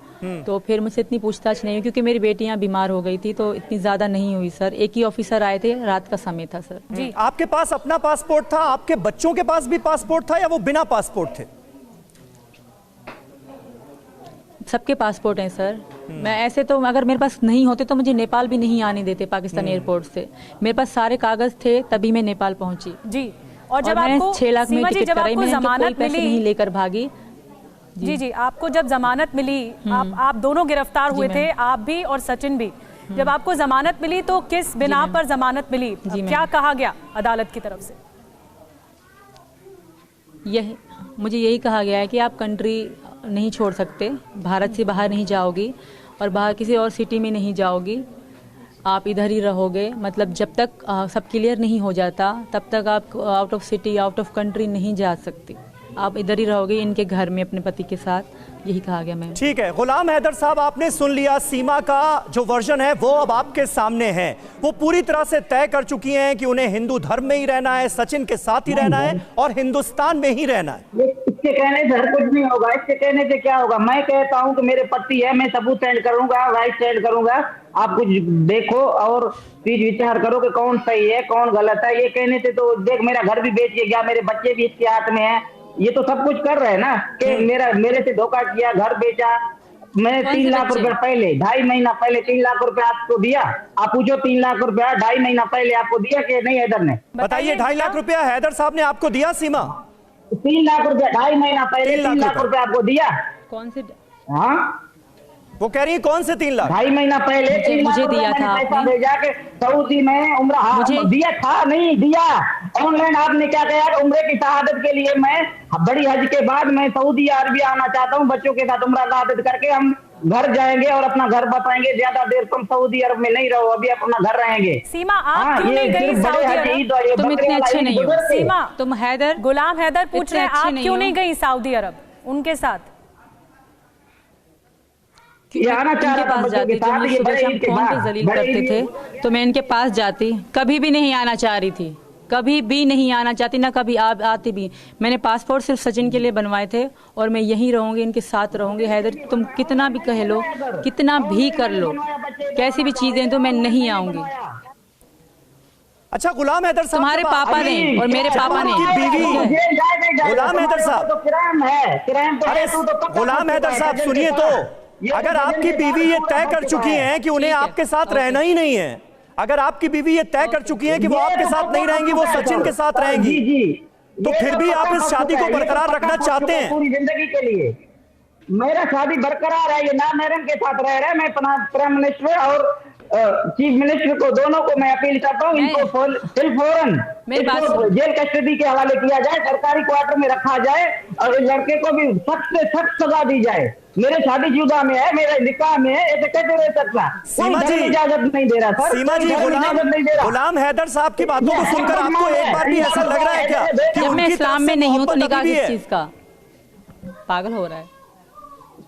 [SPEAKER 3] तो फिर मुझसे इतनी पूछताछ नहीं हुई क्योंकि मेरी बेटियां बीमार हो गई थी, तो इतनी ज्यादा नहीं हुई सर। एक ही ऑफिसर आए थे, रात का समय था सर।
[SPEAKER 1] जी, आपके पास अपना पासपोर्ट था, आपके बच्चों के पास भी पासपोर्ट था या वो बिना पासपोर्ट थे?
[SPEAKER 3] सबके पासपोर्ट हैं सर। मैं ऐसे तो अगर मेरे पास नहीं होते तो मुझे नेपाल भी नहीं आने देते पाकिस्तान एयरपोर्ट से। मेरे पास सारे कागज थे, तभी मैं नेपाल पहुंची
[SPEAKER 2] जी। और जब आपको
[SPEAKER 3] 6 लाख में टिकट कराई, मैं कोई पैसे नहीं लेकर भागी।
[SPEAKER 2] जी, आपको जब जमानत मिली, आप दोनों गिरफ्तार हुए थे, आप भी और सचिन भी। जब आपको जमानत मिली तो किस बिना पर जमानत मिली, क्या कहा गया अदालत की तरफ से?
[SPEAKER 3] मुझे यही कहा गया है कि आप कंट्री नहीं छोड़ सकते, भारत से बाहर नहीं जाओगी और बाहर किसी और सिटी में नहीं जाओगी, आप इधर ही रहोगे। मतलब जब तक सब क्लियर नहीं हो जाता तब तक आप out of city, out of country नहीं जा सकती, आप इधर ही रहोगे इनके घर में अपने पति के साथ, यही कहा गया मैम।
[SPEAKER 1] ठीक है गुलाम हैदर साहब, आपने सुन लिया। सीमा का जो वर्जन है वो अब आपके सामने है। वो पूरी तरह से तय कर चुकी हैं कि उन्हें हिंदू धर्म में ही रहना है, सचिन के साथ ही रहना है और हिंदुस्तान में ही रहना है।
[SPEAKER 4] इसके कहने से हर कुछ नहीं होगा, इसके कहने से क्या होगा? मैं कहता हूँ कि मेरे पति है, मैं सबूत सेंड करूंगा, राइट सेंड करूंगा, आप कुछ देखो और चीज विचार करो कि कौन सही है कौन गलत है। ये कहने से तो देख, मेरा घर भी बेच के गया, मेरे बच्चे भी इसके हाथ में है, ये तो सब कुछ कर रहे हैं ना कि मेरे से धोखा किया, घर बेचा। मैंने 3 लाख रुपए पहले, 2.5 महीना पहले 3 लाख रुपए आपको दिया। आप पूछो 3 लाख रुपया 2.5 महीना पहले आपको दिया कि नहीं हैदर ने?
[SPEAKER 1] बताइए, 2.5 लाख रुपया हैदर साहब ने आपको दिया सीमा?
[SPEAKER 4] 3 लाख रुपया 2.5 महीना पहले 3 लाख रुपया आपको दिया।
[SPEAKER 3] कौन से?
[SPEAKER 4] हाँ,
[SPEAKER 1] वो कह रही है कौन से 3 लाख?
[SPEAKER 4] 2.5 महीना पहले
[SPEAKER 3] मुझे दिया था
[SPEAKER 4] पैसा भेजा के सऊदी में उम्र मुझे दिया था, नहीं दिया ऑनलाइन। आपने क्या कहा? उम्र की शहादत के लिए मैं बड़ी हज के बाद मैं सऊदी अरबिया आना चाहता हूँ, बच्चों के साथ उम्र शहादत करके हम घर जाएंगे और अपना घर बताएंगे। ज्यादा देर तुम सऊदी अरब में नहीं रहो, अभी अपना घर रहेंगे।
[SPEAKER 2] सीमा, आप क्यों नहीं गई सऊदी अरब?
[SPEAKER 3] तुम इतने अच्छे नहीं हो
[SPEAKER 2] सीमा।
[SPEAKER 3] तुम हैदर,
[SPEAKER 2] गुलाम हैदर पूछ रहे हैं आप क्यों नहीं गई सऊदी अरब उनके साथ?
[SPEAKER 3] इनके पास जाती, जो मुझे सुबह शाम फोन पे जलील करते थे तो मैं इनके पास जाती। कभी भी नहीं आना चाह रही थी, कभी भी नहीं आना चाहती, ना कभी आती भी। मैंने पासपोर्ट सिर्फ सचिन के लिए बनवाए थे और मैं यहीं रहूंगी, इनके साथ रहूंगी। हैदर तुम कितना भी कह लो, कितना भी कर लो, कैसी भी चीजें तो मैं नहीं आऊंगी।
[SPEAKER 1] अच्छा गुलाम हैदर साहब,
[SPEAKER 3] तुम्हारे पापा ने और मेरे पापा ने
[SPEAKER 1] गुलाम हैदर साहब, गुलाम हैदर साहब सुनिए तो, अगर आपकी बीवी ये तय कर चुकी हैं कि उन्हें आपके साथ रहना ही नहीं है, अगर आपकी बीवी ये तय कर चुकी है कि वो आपके साथ नहीं रहेंगी, वो सचिन के साथ रहेंगी, तो फिर भी आप इस शादी को बरकरार रखना चाहते हैं?
[SPEAKER 4] पूरी जिंदगी के लिए मेरा शादी बरकरार है, ये ना मैडम के साथ रह रहे हैं। मैं प्राइम मिनिस्टर और चीफ मिनिस्टर को, दोनों को मैं अपील करता हूँ, इनको फौरन जेल कस्टडी के हवाले किया जाए, सरकारी क्वार्टर में रखा जाए और इस लड़के को भी सख्त से सख्त सजा दी जाए। मेरे शादीशुदा में है, मेरे निकाह में है, ऐसे कैसे रह सकता?
[SPEAKER 1] सीमा जी
[SPEAKER 4] इजाजत नहीं दे रहा सर।
[SPEAKER 1] सीमा जी, गुलाम हैदर साहब की बातों को सुनकर आपको एक बार भी ऐसा लग रहा है क्या कि
[SPEAKER 3] जब मैं इस्लाम में नहीं हूँ तो निकाह किस चीज का? पागल हो रहा है।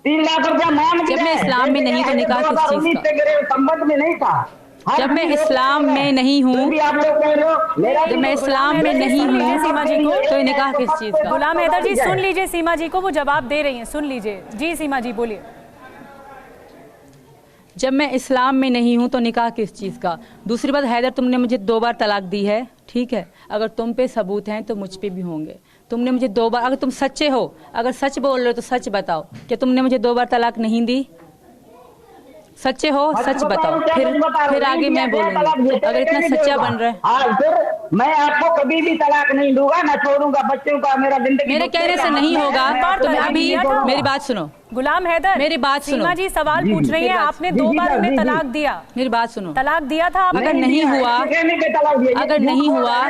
[SPEAKER 4] 3 लाख रुपया मांग,
[SPEAKER 3] जब मैं इस्लाम में नहीं तो निकाह किस चीज का?
[SPEAKER 4] संबंध में नहीं था।
[SPEAKER 3] जब मैं इस्लाम में नहीं हूँ, जब मैं इस्लाम में नहीं हूँ
[SPEAKER 2] सीमा जी को,
[SPEAKER 3] तो निकाह किस चीज का?
[SPEAKER 2] गुलाम हैदर जी सुन लीजिए सीमा जी को, वो जवाब दे रही हैं, सुन लीजिए। जी सीमा जी बोलिए।
[SPEAKER 3] जब मैं इस्लाम में नहीं हूँ तो निकाह किस चीज़ का? दूसरी बात, हैदर तुमने मुझे 2 बार तलाक दी है, ठीक है, अगर तुम पे सबूत हैं तो मुझ पे भी होंगे। तुमने मुझे 2 बार, अगर तुम सच्चे हो, अगर सच बोल रहे हो तो सच बताओ कि तुमने मुझे 2 बार तलाक नहीं दी। सच्चे हो, सच बताओ, फिर आगे मैं बोलूंगी। अगर इतना सच्चा बन रहा है,
[SPEAKER 4] फिर मैं आपको कभी भी तलाक नहीं दूंगा, ना छोड़ूंगा बच्चों का, मेरा जिंदगी
[SPEAKER 3] मेरे कहने से नहीं होगा। तो अभी मेरी बात सुनो,
[SPEAKER 2] गुलाम हैदर,
[SPEAKER 3] मेरी बात सुनो।
[SPEAKER 2] सीमा जी सवाल पूछ रही है, आपने 2 बार उन्हें तलाक दिया।
[SPEAKER 3] मेरी बात सुनो,
[SPEAKER 2] तलाक दिया था आपने?
[SPEAKER 3] अगर नहीं हुआ, अगर नहीं हुआ,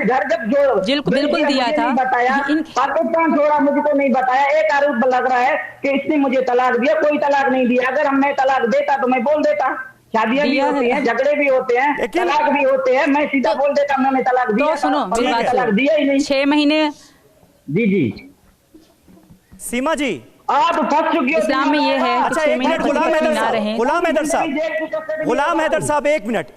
[SPEAKER 3] बिल्कुल दिया था।
[SPEAKER 4] पाकिस्तान छोड़ा, मुझको नहीं बताया। एक आरोप लग रहा है कि इसने मुझे तलाक दिया, कोई तलाक नहीं दिया। अगर मैं तलाक देता तो मैं बोल देता। शादियां भी होती हैं, झगड़े भी होते हैं, तलाक भी होते हैं, मैं सीधा बोल देता मैंने तलाक दिया।
[SPEAKER 3] तो सुनो, मेरी बात
[SPEAKER 4] तलाक दिया ही नहीं।
[SPEAKER 3] 6 महीने।
[SPEAKER 4] जी
[SPEAKER 1] सीमा जी,
[SPEAKER 4] आप फंस चुकी हो
[SPEAKER 3] इस्लाम में ये है।
[SPEAKER 1] अच्छा, 1 मिनट गुलाम हैदर साहब, गुलाम हैदर साहब, 1 मिनट।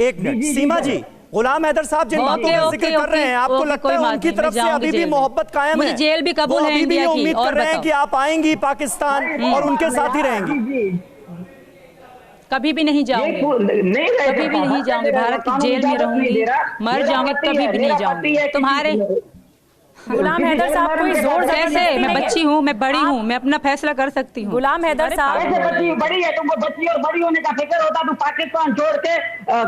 [SPEAKER 1] सीमा जी, गुलाम हैदर साहब जिन बातों का जिक्र कर रहे हैं, आपको लगता है उनकी तरफ से अभी भी मोहब्बत कायम है?
[SPEAKER 3] मुझे जेल भी कबूल है,
[SPEAKER 1] अभी भी
[SPEAKER 3] इंडिया की।
[SPEAKER 1] उम्मीद कर रहे हैं कि आप आएंगी पाकिस्तान और उनके साथ ही रहेंगी?
[SPEAKER 3] कभी भी नहीं जाऊंगी, कभी भी नहीं जाऊंगी। भारत की जेल में रहूंगी, मर जाऊंगी, कभी भी नहीं जाऊंगी। तुम्हारे
[SPEAKER 2] गुलाम हैदर साहब कोई जोर
[SPEAKER 3] कैसे? मैं बच्ची हूँ, मैं बड़ी हूँ, मैं अपना फैसला कर सकती हूँ।
[SPEAKER 2] गुलाम हैदर साहब,
[SPEAKER 4] बड़ी है, तुमको बच्ची और बड़ी होने का फिक्र होता, तुम पाकिस्तान छोड़ के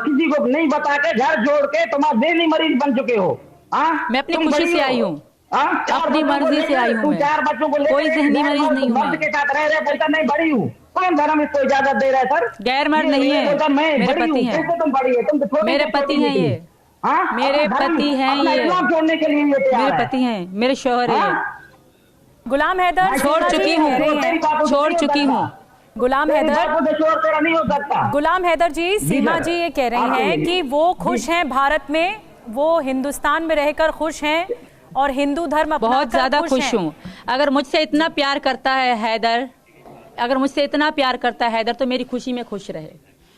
[SPEAKER 4] किसी को नहीं बता के घर जोड़ के तुम ज़हनी मरीज बन चुके हो।
[SPEAKER 3] मैं अपनी खुशी से आई हूँ, अपनी मर्जी से आई हूँ।
[SPEAKER 4] 4 बच्चों को
[SPEAKER 3] कोई ज़हनी मरीज नहीं हूँ।
[SPEAKER 4] मर्द के साथ रह रहे, बोलता नहीं बड़ी हूँ। कौन धर्म इसको इजाजत दे रहा है सर?
[SPEAKER 3] गैर मर्द नहीं है, मेरे पति हैं।
[SPEAKER 4] तुम बड़ी है, तुम
[SPEAKER 3] मेरे पति हैं ये, मेरे पति हैं ये,
[SPEAKER 4] छोड़ने के लिए
[SPEAKER 3] मेरे पति हैं, मेरे शौहर हैं।
[SPEAKER 2] गुलाम हैदर,
[SPEAKER 3] छोड़ चुकी हूँ, छोड़ चुकी हूँ।
[SPEAKER 2] गुलाम हैदर,
[SPEAKER 4] छोड़ नहीं हो सकता।
[SPEAKER 2] गुलाम हैदर जी, सीमा जी ये कह रही हैं कि वो खुश हैं भारत में, वो हिंदुस्तान में रहकर खुश हैं और हिंदू धर्म
[SPEAKER 3] बहुत ज्यादा खुश हूँ। अगर मुझसे इतना प्यार करता है हैदर, अगर मुझसे इतना प्यार करता है हैदर, तो मेरी खुशी में खुश रहे।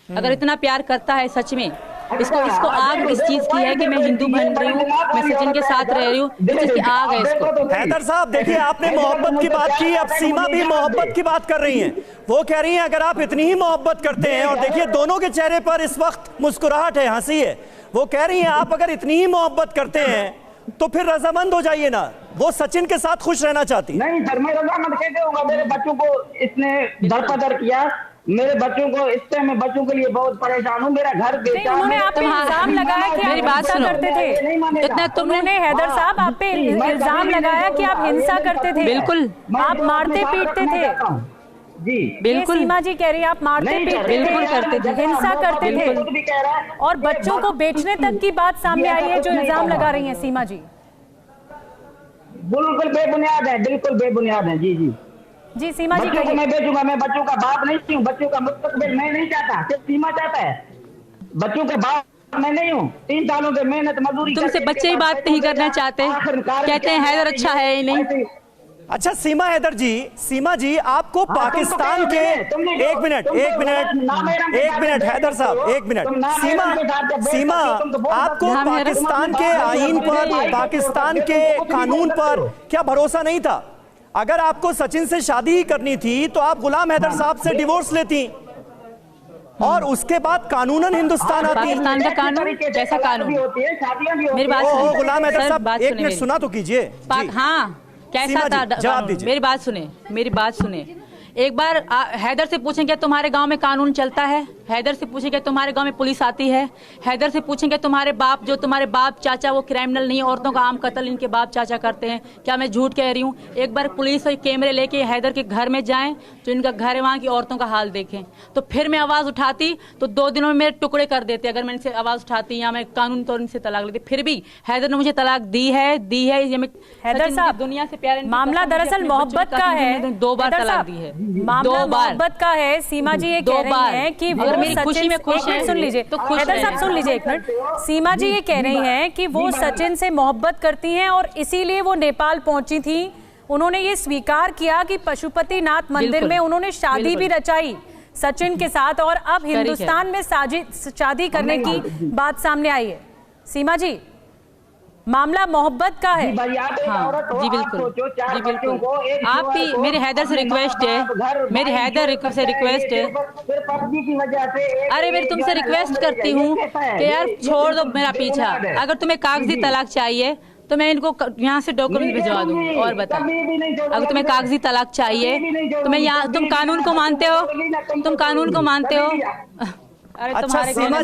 [SPEAKER 3] अगर इतना प्यार करता है सच में, इसको आग किस चीज की है कि मैं हिंदू बन रही हूँ, मैं सचिन के साथ रह रही हूँ, इसकी आग है इसको।
[SPEAKER 1] हैदर साहब देखिए, आपने मोहब्बत की बात की, अब सीमा भी मोहब्बत की बात कर रही हैं। वो कह रही हैं अगर आप इतनी ही मोहब्बत करते हैं, और देखिए दोनों के चेहरे पर इस वक्त मुस्कुराहट है, हंसी है। वो कह रही हैं आप अगर इतनी ही मोहब्बत करते हैं तो फिर रजामंद हो जाइए ना। वो सचिन के साथ खुश रहना चाहती।
[SPEAKER 4] नहीं सर, मैं रजामंद कैसे होगा? मेरे बच्चों को इसने दरपदर किया, मेरे बच्चों को, इससे मैं बच्चों के लिए बहुत परेशान हूँ। मेरा घर बेचा।
[SPEAKER 2] उन्होंने आप पे इल्जाम लगाया कि
[SPEAKER 3] मेरी बात सुनो,
[SPEAKER 2] करते थे।
[SPEAKER 3] इतना
[SPEAKER 2] तुमने हैदर साहब आप पे इल्जाम लगाया कि आप हिंसा करते थे।
[SPEAKER 3] बिल्कुल,
[SPEAKER 2] आप मारते पीटते थे।
[SPEAKER 4] जी
[SPEAKER 2] बिल्कुल, सीमा जी कह रही है आप मारते पीटते
[SPEAKER 3] बिल्कुल करते थे,
[SPEAKER 2] हिंसा करते थे, और बच्चों को बेचने तक की बात सामने आई है जो इल्जाम लगा रही है सीमा जी।
[SPEAKER 4] बिल्कुल बेबुनियाद है, बिल्कुल बेबुनियाद है। जी जी
[SPEAKER 2] जी, सीमा जी
[SPEAKER 4] बच्चों को मैं बेचूंगा, मैं बच्चों का बाप नहीं हूँ। बच्चों का मुस्तकबिल मैं नहीं चाहता, सिर्फ सीमा चाहता है। बच्चों का बाप मैं नहीं हूँ। 3 सालों से मेहनत मजदूरी।
[SPEAKER 3] तुमसे बच्चे ही बात नहीं करना चाहते, कहते हैं हैदर अच्छा है ही नहीं।
[SPEAKER 1] अच्छा सीमा हैदर जी, सीमा जी आपको पाकिस्तान के, एक मिनट हैदर साहब, 1 मिनट। सीमा आपको पाकिस्तान के आईन पर, पाकिस्तान के कानून पर क्या भरोसा नहीं था? अगर आपको सचिन से शादी ही करनी थी तो आप गुलाम हैदर साहब से डिवोर्स लेती और उसके बाद कानूनन हिंदुस्तान आती।
[SPEAKER 3] पाकिस्तान का कानून कैसा कानून? मेरी बात सुनिए
[SPEAKER 1] गुलाम हैदर साहब, 1 मिनट सुना तो कीजिए।
[SPEAKER 3] हाँ, कैसा था जवाब दीजिए। मेरी बात सुने, मेरी बात सुने। एक बार हैदर से पूछें क्या तुम्हारे गांव में कानून चलता है? हैदर से पूछें क्या तुम्हारे गांव में पुलिस आती है? हैदर से पूछें क्या तुम्हारे बाप, जो तुम्हारे बाप चाचा वो क्रिमिनल नहीं है, औरतों का आम कत्ल इनके बाप चाचा करते हैं? क्या मैं झूठ कह रही हूँ? एक बार पुलिस और कैमरे लेके हैदर के घर में जाएं, जो इनका घर है वहाँ की औरतों का हाल देखें। तो फिर मैं आवाज उठाती तो 2 दिनों में मेरे टुकड़े कर देते अगर मैं इनसे आवाज उठाती या मैं कानून तौर इनसे तलाक लेती। फिर भी हैदर ने मुझे तलाक दी है। ये मैं
[SPEAKER 2] हैदर साहब,
[SPEAKER 3] दुनिया से प्यार,
[SPEAKER 2] मामला दरअसल मोहब्बत का है।
[SPEAKER 3] 2 बार तलाक दी है, 2 बार
[SPEAKER 2] मोहब्बत का है। सीमा जी ये कह रही हैं कि वो
[SPEAKER 3] मेरी खुशी में खुश है।
[SPEAKER 2] सुन लीजिए तो हैदर साहब, सुन लीजिए 1 मिनट। सीमा जी ये कह रही हैं कि वो सचिन से मोहब्बत करती हैं और इसीलिए वो नेपाल पहुंची थी। उन्होंने ये स्वीकार किया कि पशुपतिनाथ मंदिर में उन्होंने शादी भी रचाई सचिन के साथ, और अब हिंदुस्तान में शादी करने की बात सामने आई है। सीमा जी मामला मोहब्बत का है।
[SPEAKER 3] हाँ जी बिल्कुल, जी बिल्कुल। आप भी मेरे हैदर से रिक्वेस्ट है, मेरी हैदर से रिक्वेस्ट है, अरे मैं तुमसे रिक्वेस्ट करती हूँ कि यार छोड़ दो मेरा पीछा। अगर तुम्हें कागजी तलाक चाहिए तो मैं इनको यहाँ से डॉक्यूमेंट भिजवा दूंगी। और बताओ, अगर तुम्हें कागजी तलाक चाहिए तो मैं यहाँ, तुम कानून को मानते हो, तुम कानून को मानते हो।
[SPEAKER 1] अच्छा सीमा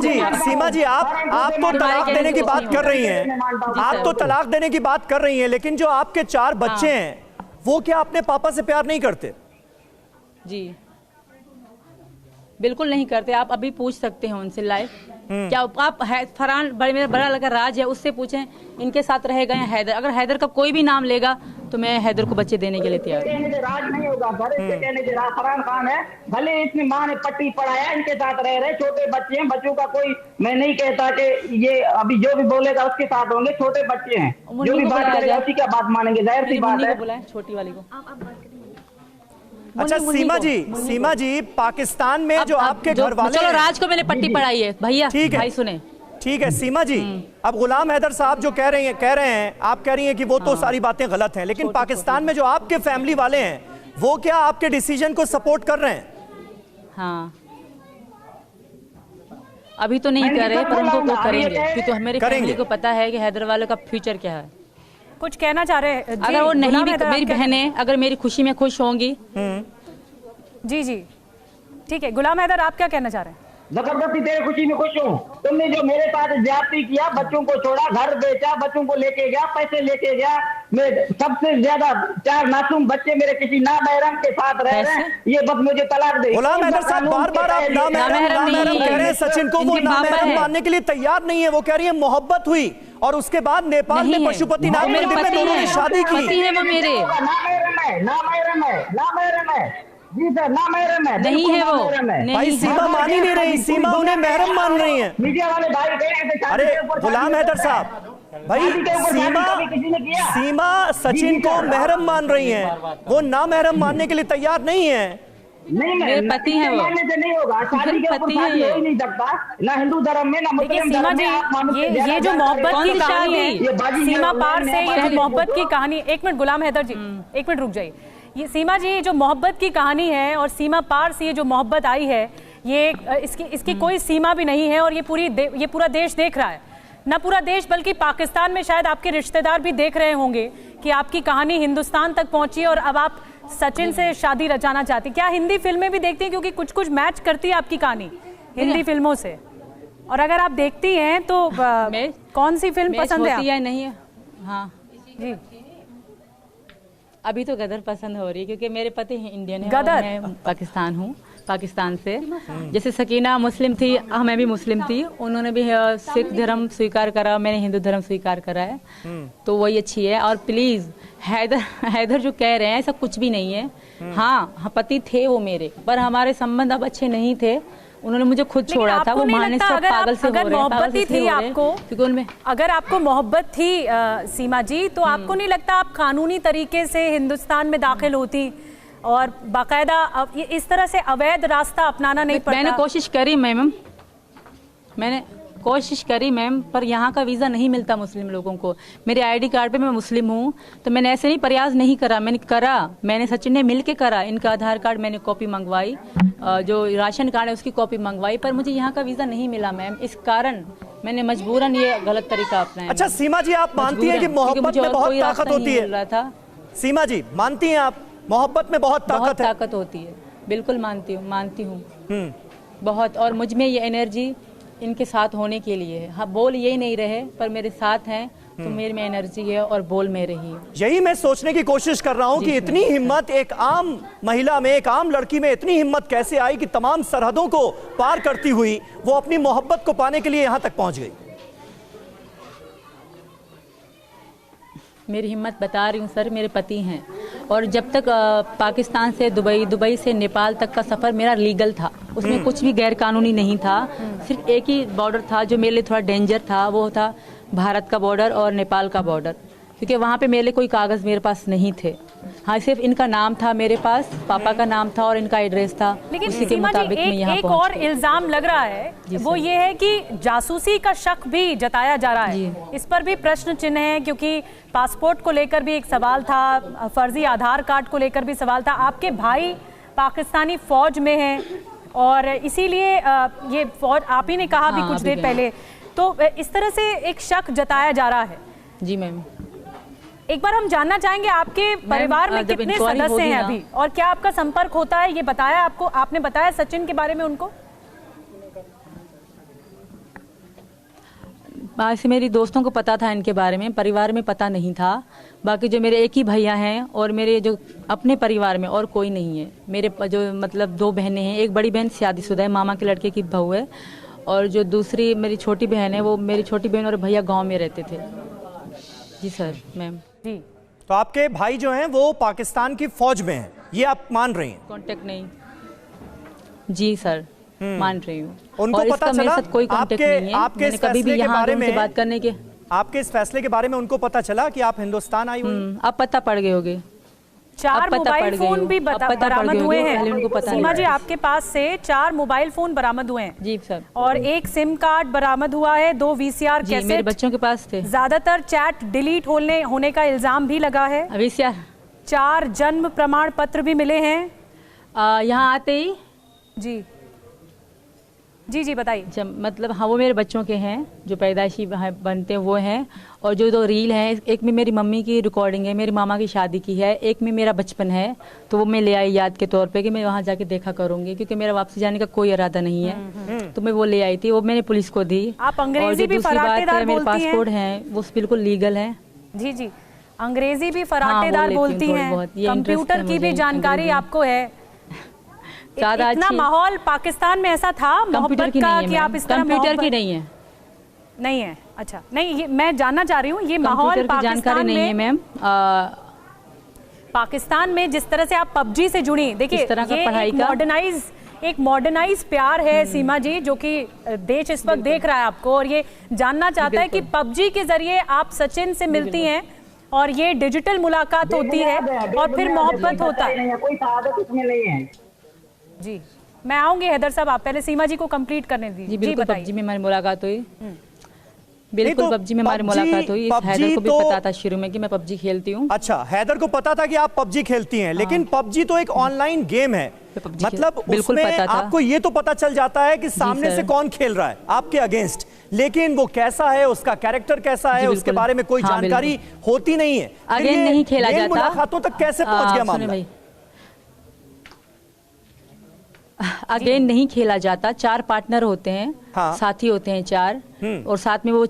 [SPEAKER 1] जी, आप तो तलाक देने की बात कर रही हैं, आप तो तलाक देने की बात कर रही हैं, लेकिन जो आपके 4 बच्चे हैं वो क्या अपने पापा से प्यार नहीं करते?
[SPEAKER 3] जी बिल्कुल नहीं करते। आप अभी पूछ सकते हैं उनसे लाइव। क्या आप फरहान मेरा बड़ा लड़का राज है, उससे पूछें इनके साथ रहेगा या हैदर। अगर हैदर का कोई भी नाम लेगा तो मैं हैदर को बच्चे देने के लिए तैयार हूँ।
[SPEAKER 4] राज नहीं होगा, फरहान खान है, भले इसमें माँ ने पट्टी पढ़ाया, इनके साथ रह रहे, छोटे बच्चे हैं, बच्चों का कोई मैं नहीं कहता कि ये अभी जो भी बोलेगा उसके साथ होंगे, छोटे बच्चे हैं, जो भी बात करेगा उसी का बात मानेंगे, जाहिर सी बात है।
[SPEAKER 3] छोटी वाली को
[SPEAKER 1] अच्छा सीमा जी, पाकिस्तान में जो आपके घर वाले,
[SPEAKER 3] चलो राज को मैंने पट्टी पढ़ाई है भैया,
[SPEAKER 1] ठीक है,
[SPEAKER 3] भाई सुने,
[SPEAKER 1] ठीक है सीमा जी। अब गुलाम हैदर साहब जो कह रहे हैं, आप कह रही हैं कि वो तो सारी बातें गलत हैं, लेकिन पाकिस्तान में जो आपके फैमिली वाले हैं वो क्या आपके डिसीजन को सपोर्ट कर रहे हैं?
[SPEAKER 3] हाँ अभी तो नहीं कर रहे, पर उनको वो करेंगे, क्योंकि हमारी फैमिली को पता है कि हैदर वालों का फ्यूचर क्या है।
[SPEAKER 2] कुछ कहना चाह रहे हैं?
[SPEAKER 3] अगर वो नहीं भी, मेरी बहनें अगर मेरी खुशी में खुश होंगी।
[SPEAKER 2] जी ठीक है। गुलाम हैदर आप क्या कहना चाह रहे हैं?
[SPEAKER 4] जबरदस्ती तेरे खुशी में खुश हूँ। तुमने जो मेरे साथ ज्यादती किया, बच्चों को छोड़ा, घर बेचा, बच्चों को लेके गया, पैसे लेके गया, मैं सबसे ज्यादा 4 मासूम बच्चे मेरे किसी नामहरम के साथ रह रहे हैं, ये बस मुझे तलाक दे।
[SPEAKER 1] गुलाम हैदर साहब बार-बार आप नामहरम कह रहे हैं सचिन को, वो नामहरम मानने के लिए तैयार नहीं है। वो कह रही है मोहब्बत हुई और उसके बाद नेपाल में पशुपति नाथ मंदिर में दोनों ने शादी की।
[SPEAKER 4] नामहरम है जी सर, नामहरम है,
[SPEAKER 3] नहीं है वो।
[SPEAKER 1] भाई सीमा मान ही नहीं रही, सीमा उन्हें महरम मान रही है।
[SPEAKER 4] मीडिया वाले भाई कह,
[SPEAKER 1] अरे गुलाम हैदर साहब, भाई सीमा सचिन को महरम मान रही हैं, वो ना महरम मानने के लिए तैयार नहीं है।
[SPEAKER 4] नहीं,
[SPEAKER 3] मेरे पति हैं वो,
[SPEAKER 4] मानने से नहीं होगा, शादी के ऊपर शादी हो ही नहीं सकता, ना हिंदू धर्म में ना मुस्लिम धर्म में।
[SPEAKER 2] ये जो मोहब्बत की कहानी है सीमा पार से, ये जो मोहब्बत की कहानी, एक मिनट गुलाम हैदर जी, एक मिनट रुक जाइए। ये सीमा जी जो मोहब्बत की कहानी है और सीमा पार से ये जो मोहब्बत आई है, ये इसकी कोई सीमा भी नहीं है और ये पूरा देश देख रहा है। न पूरा देश बल्कि पाकिस्तान में शायद आपके रिश्तेदार भी देख रहे होंगे कि आपकी कहानी हिंदुस्तान तक पहुंची और अब आप सचिन से शादी रचाना चाहती। क्या हिंदी फिल्में भी देखती हैं, क्योंकि कुछ कुछ मैच करती है आपकी कहानी हिंदी फिल्मों से? और अगर आप देखती हैं तो कौन सी फिल्म पसंद है?
[SPEAKER 3] या नहीं है? हाँ
[SPEAKER 2] जी,
[SPEAKER 3] अभी तो गदर पसंद हो रही है, क्योंकि मेरे पति इंडियन है,
[SPEAKER 2] गदर?
[SPEAKER 3] मैं पाकिस्तान हूँ, पाकिस्तान से। जैसे सकीना मुस्लिम थी, मैं भी मुस्लिम थी, उन्होंने भी सिख धर्म स्वीकार करा, मैंने हिंदू धर्म स्वीकार करा है, तो वही अच्छी है। और प्लीज हैदर जो कह रहे हैं ऐसा कुछ भी नहीं है। हाँ पति थे वो मेरे, पर हमारे संबंध अब अच्छे नहीं थे, उन्होंने मुझे खुद छोड़ा था। वो मारने से पागल से हो रहे हैं,
[SPEAKER 2] मोहब्बत थी आपको, क्योंकि उनमें अगर आपको मोहब्बत थी सीमा जी, तो आपको नहीं लगता आप कानूनी तरीके से हिंदुस्तान में दाखिल होती और बाकायदा इस तरह से अवैध रास्ता अपनाना नहीं पड़ता?
[SPEAKER 3] मैंने कोशिश करी मैम, मैंने कोशिश करी मैम, पर यहाँ का वीज़ा नहीं मिलता मुस्लिम लोगों को। मेरे आईडी कार्ड पे मैं मुस्लिम हूँ, तो मैंने ऐसे नहीं प्रयास नहीं करा, मैंने सचिन ने मिल के करा। इनका आधार कार्ड मैंने कॉपी मंगवाई, जो राशन कार्ड है उसकी कॉपी मंगवाई, पर मुझे यहाँ का वीज़ा नहीं मिला मैम, इस कारण मैंने मजबूरन ये गलत तरीका अपनाया।
[SPEAKER 1] अच्छा सीमा जी, आप मानती हैं कि मोहब्बत में बहुत ताकत होती है? सीमा जी मानती हैं आप मोहब्बत में बहुत ताकत
[SPEAKER 3] होती है? बिल्कुल मानती हूँ बहुत, और मुझ में ये एनर्जी इनके साथ होने के लिए है। हाँ बोल यही नहीं रहे, पर मेरे साथ हैं तो मेरे में एनर्जी है और बोल में रही है।
[SPEAKER 1] यही मैं सोचने की कोशिश कर रहा हूं कि इतनी हिम्मत एक आम महिला में, एक आम लड़की में इतनी हिम्मत कैसे आई कि तमाम सरहदों को पार करती हुई वो अपनी मोहब्बत को पाने के लिए यहां तक पहुंच गई।
[SPEAKER 3] मेरी हिम्मत बता रही हूँ सर, मेरे पति हैं, और जब तक पाकिस्तान से दुबई से नेपाल तक का सफ़र मेरा लीगल था, उसमें कुछ भी गैर कानूनी नहीं था। सिर्फ एक ही बॉर्डर था जो मेरे लिए थोड़ा डेंजर था, वो था भारत का बॉर्डर और नेपाल का बॉर्डर, क्योंकि वहाँ पे मेरे लिए कोई कागज़ मेरे पास नहीं थे। हाँ, सिर्फ इनका नाम था मेरे पास, पापा का नाम था और इनका एड्रेस था।
[SPEAKER 2] लेकिन
[SPEAKER 3] उसी के
[SPEAKER 2] सीमा जी,
[SPEAKER 3] मुताबिक मैं यहाँ
[SPEAKER 2] एक
[SPEAKER 3] पहुँच
[SPEAKER 2] और
[SPEAKER 3] गई।
[SPEAKER 2] इल्जाम लग रहा है, वो ये है कि जासूसी का शक भी जताया जा रहा है। इस पर भी प्रश्न चिन्ह है, क्योंकि पासपोर्ट को लेकर भी एक सवाल था, फर्जी आधार कार्ड को लेकर भी सवाल था। आपके भाई पाकिस्तानी फौज में हैं और इसीलिए ये फौज, आप ही ने कहा भी कुछ देर पहले, तो इस तरह से एक शक जताया जा रहा है।
[SPEAKER 3] जी मैम,
[SPEAKER 2] एक बार हम जानना चाहेंगे आपके परिवार में कितने सदस्य हैं अभी, और क्या आपका संपर्क होता है? ये बताया आपको, आपने बताया सचिन के बारे में उनको?
[SPEAKER 3] वैसे मेरी दोस्तों को पता था इनके बारे में, परिवार में पता नहीं था। बाकी जो मेरे एक ही भैया हैं और मेरे जो अपने परिवार में और कोई नहीं है। मेरे जो मतलब 2 बहनें हैं, एक बड़ी बहन शादीशुदा है, मामा के लड़के की बहू है, और जो दूसरी मेरी छोटी बहन है, वो मेरी छोटी बहन और भैया गांव में रहते थे। जी सर, मैम
[SPEAKER 2] जी।
[SPEAKER 1] तो आपके भाई जो हैं वो पाकिस्तान की फौज में हैं, ये आप मान रही हैं?
[SPEAKER 3] कांटेक्ट नहीं। जी सर, मान रही हूँ।
[SPEAKER 1] उनको
[SPEAKER 3] और
[SPEAKER 1] पता
[SPEAKER 3] इसका मेरे
[SPEAKER 1] चला
[SPEAKER 3] साथ कोई कांटेक्ट नहीं है।
[SPEAKER 1] आपके
[SPEAKER 3] मैंने कभी भी यहाँ उनसे बात करने के,
[SPEAKER 1] आपके इस फैसले के बारे में उनको पता चला कि आप हिंदुस्तान आई हुई?
[SPEAKER 3] अब पता पड़ गए होगे।
[SPEAKER 2] 4 मोबाइल फोन भी बरामद हुए हैं। सीमा जी, आपके पास से 4 मोबाइल फोन बरामद हुए हैं।
[SPEAKER 3] जी सर।
[SPEAKER 2] और एक सिम कार्ड बरामद हुआ है, 2 VCR कैसेट
[SPEAKER 3] मेरे बच्चों के पास थे।
[SPEAKER 2] ज्यादातर चैट डिलीट होने का इल्जाम भी लगा है।
[SPEAKER 3] VCR
[SPEAKER 2] 4 जन्म प्रमाण पत्र भी मिले हैं
[SPEAKER 3] यहाँ आते ही।
[SPEAKER 2] जी जी बताइए।
[SPEAKER 3] मतलब हाँ, वो मेरे बच्चों के हैं जो पैदाइशी बनते हैं, वो हैं। और जो 2 रील हैं, एक में मेरी मम्मी की रिकॉर्डिंग है, मेरी मामा की शादी की है, एक में मेरा बचपन है। तो वो मैं ले आई याद के तौर पे कि मैं वहाँ जाके देखा करूंगी, क्योंकि मेरा वापसी जाने का कोई इरादा नहीं है। तो मैं वो ले आई थी, वो मैंने पुलिस को दी।
[SPEAKER 2] आप अंग्रेजी भी फराटेदार बोलती हैं।
[SPEAKER 3] मेरे पासपोर्ट हैं, वो बिल्कुल लीगल है।
[SPEAKER 2] जी जी, अंग्रेजी भी फराटेदार बोलती हैं, कंप्यूटर की भी जानकारी आपको है। इतना माहौल पाकिस्तान में ऐसा था मोहब्बत का कि आप इस तरह
[SPEAKER 3] कंप्यूटर की नहीं है?
[SPEAKER 2] नहीं है। अच्छा, नहीं, ये मैं जानना चाह रही हूँ, ये माहौल
[SPEAKER 3] पाकिस्तान नहीं है मैम।
[SPEAKER 2] पाकिस्तान में जिस तरह से आप PUBG से जुड़ी, देखिए एक मॉडर्नाइज प्यार है सीमा जी, जो कि देश इस वक्त देख रहा है आपको, और ये जानना चाहता है कि PUBG के जरिए आप सचिन से मिलती हैं और ये डिजिटल मुलाकात होती है और फिर मोहब्बत होता है।
[SPEAKER 4] कोई शहादत उसमें नहीं है।
[SPEAKER 2] जी, मैं आऊंगी हैदर साहब, आप पहले सीमा जी को कंप्लीट करने दीजिए।
[SPEAKER 3] जी बताइए। PUBG में हमारी मुलाकात हुई। बिल्कुल, PUBG में हमारी मुलाकात हुई। हैदर को भी पता था शुरू में कि मैं PUBG खेलती हूँ।
[SPEAKER 1] अच्छा, हैदर को पता था कि आप PUBG खेलती हैं, लेकिन PUBG तो एक ऑनलाइन गेम है, मतलब
[SPEAKER 3] बिल्कुल
[SPEAKER 1] उसमें
[SPEAKER 3] पता था।
[SPEAKER 1] आपको ये तो पता चल जाता है कि सामने से कौन खेल रहा है आपके अगेंस्ट, लेकिन वो कैसा है, उसका कैरेक्टर कैसा है, उसके बारे में कोई जानकारी होती नहीं है।
[SPEAKER 3] अगेन नहीं खेला जाता।
[SPEAKER 1] मुलाकातों तक कैसे पहुंच गया मामला?
[SPEAKER 3] अगेन नहीं खेला जाता। 4 पार्टनर होते हैं, साथी होते हैं 4, और साथ में वो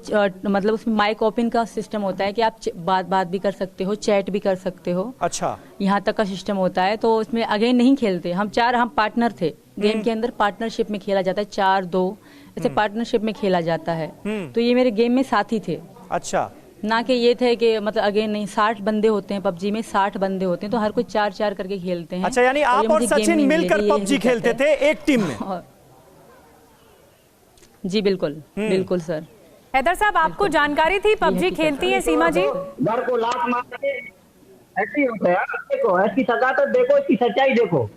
[SPEAKER 3] मतलब उसमें माइक ओपन का सिस्टम होता है कि आप बात भी कर सकते हो, चैट भी कर सकते हो।
[SPEAKER 1] अच्छा,
[SPEAKER 3] यहाँ तक का सिस्टम होता है। तो उसमें अगेन नहीं खेलते। हम पार्टनर थे गेम के अंदर, पार्टनरशिप में खेला जाता है। 4-2 ऐसे पार्टनरशिप में खेला जाता है। तो ये मेरे गेम में साथी थे।
[SPEAKER 1] अच्छा,
[SPEAKER 3] ना कि ये थे कि मतलब अगेन नहीं। 60 बंदे होते हैं PUBG में, 60 बंदे होते हैं, तो हर कोई 4-4 करके खेलते हैं।
[SPEAKER 1] अच्छा, यानी आप और सचिन मिलकर PUBG खेलते थे एक टीम में? जी
[SPEAKER 3] बिल्कुल, बिल्कुल सर।
[SPEAKER 2] हैदर साहब, आपको जानकारी थी PUBG खेलती है सीमा जी?
[SPEAKER 4] घर को लात मारते ऐसे ही होता है। देखो इसकी सगावत देखो, इसकी सच्चाई देखो।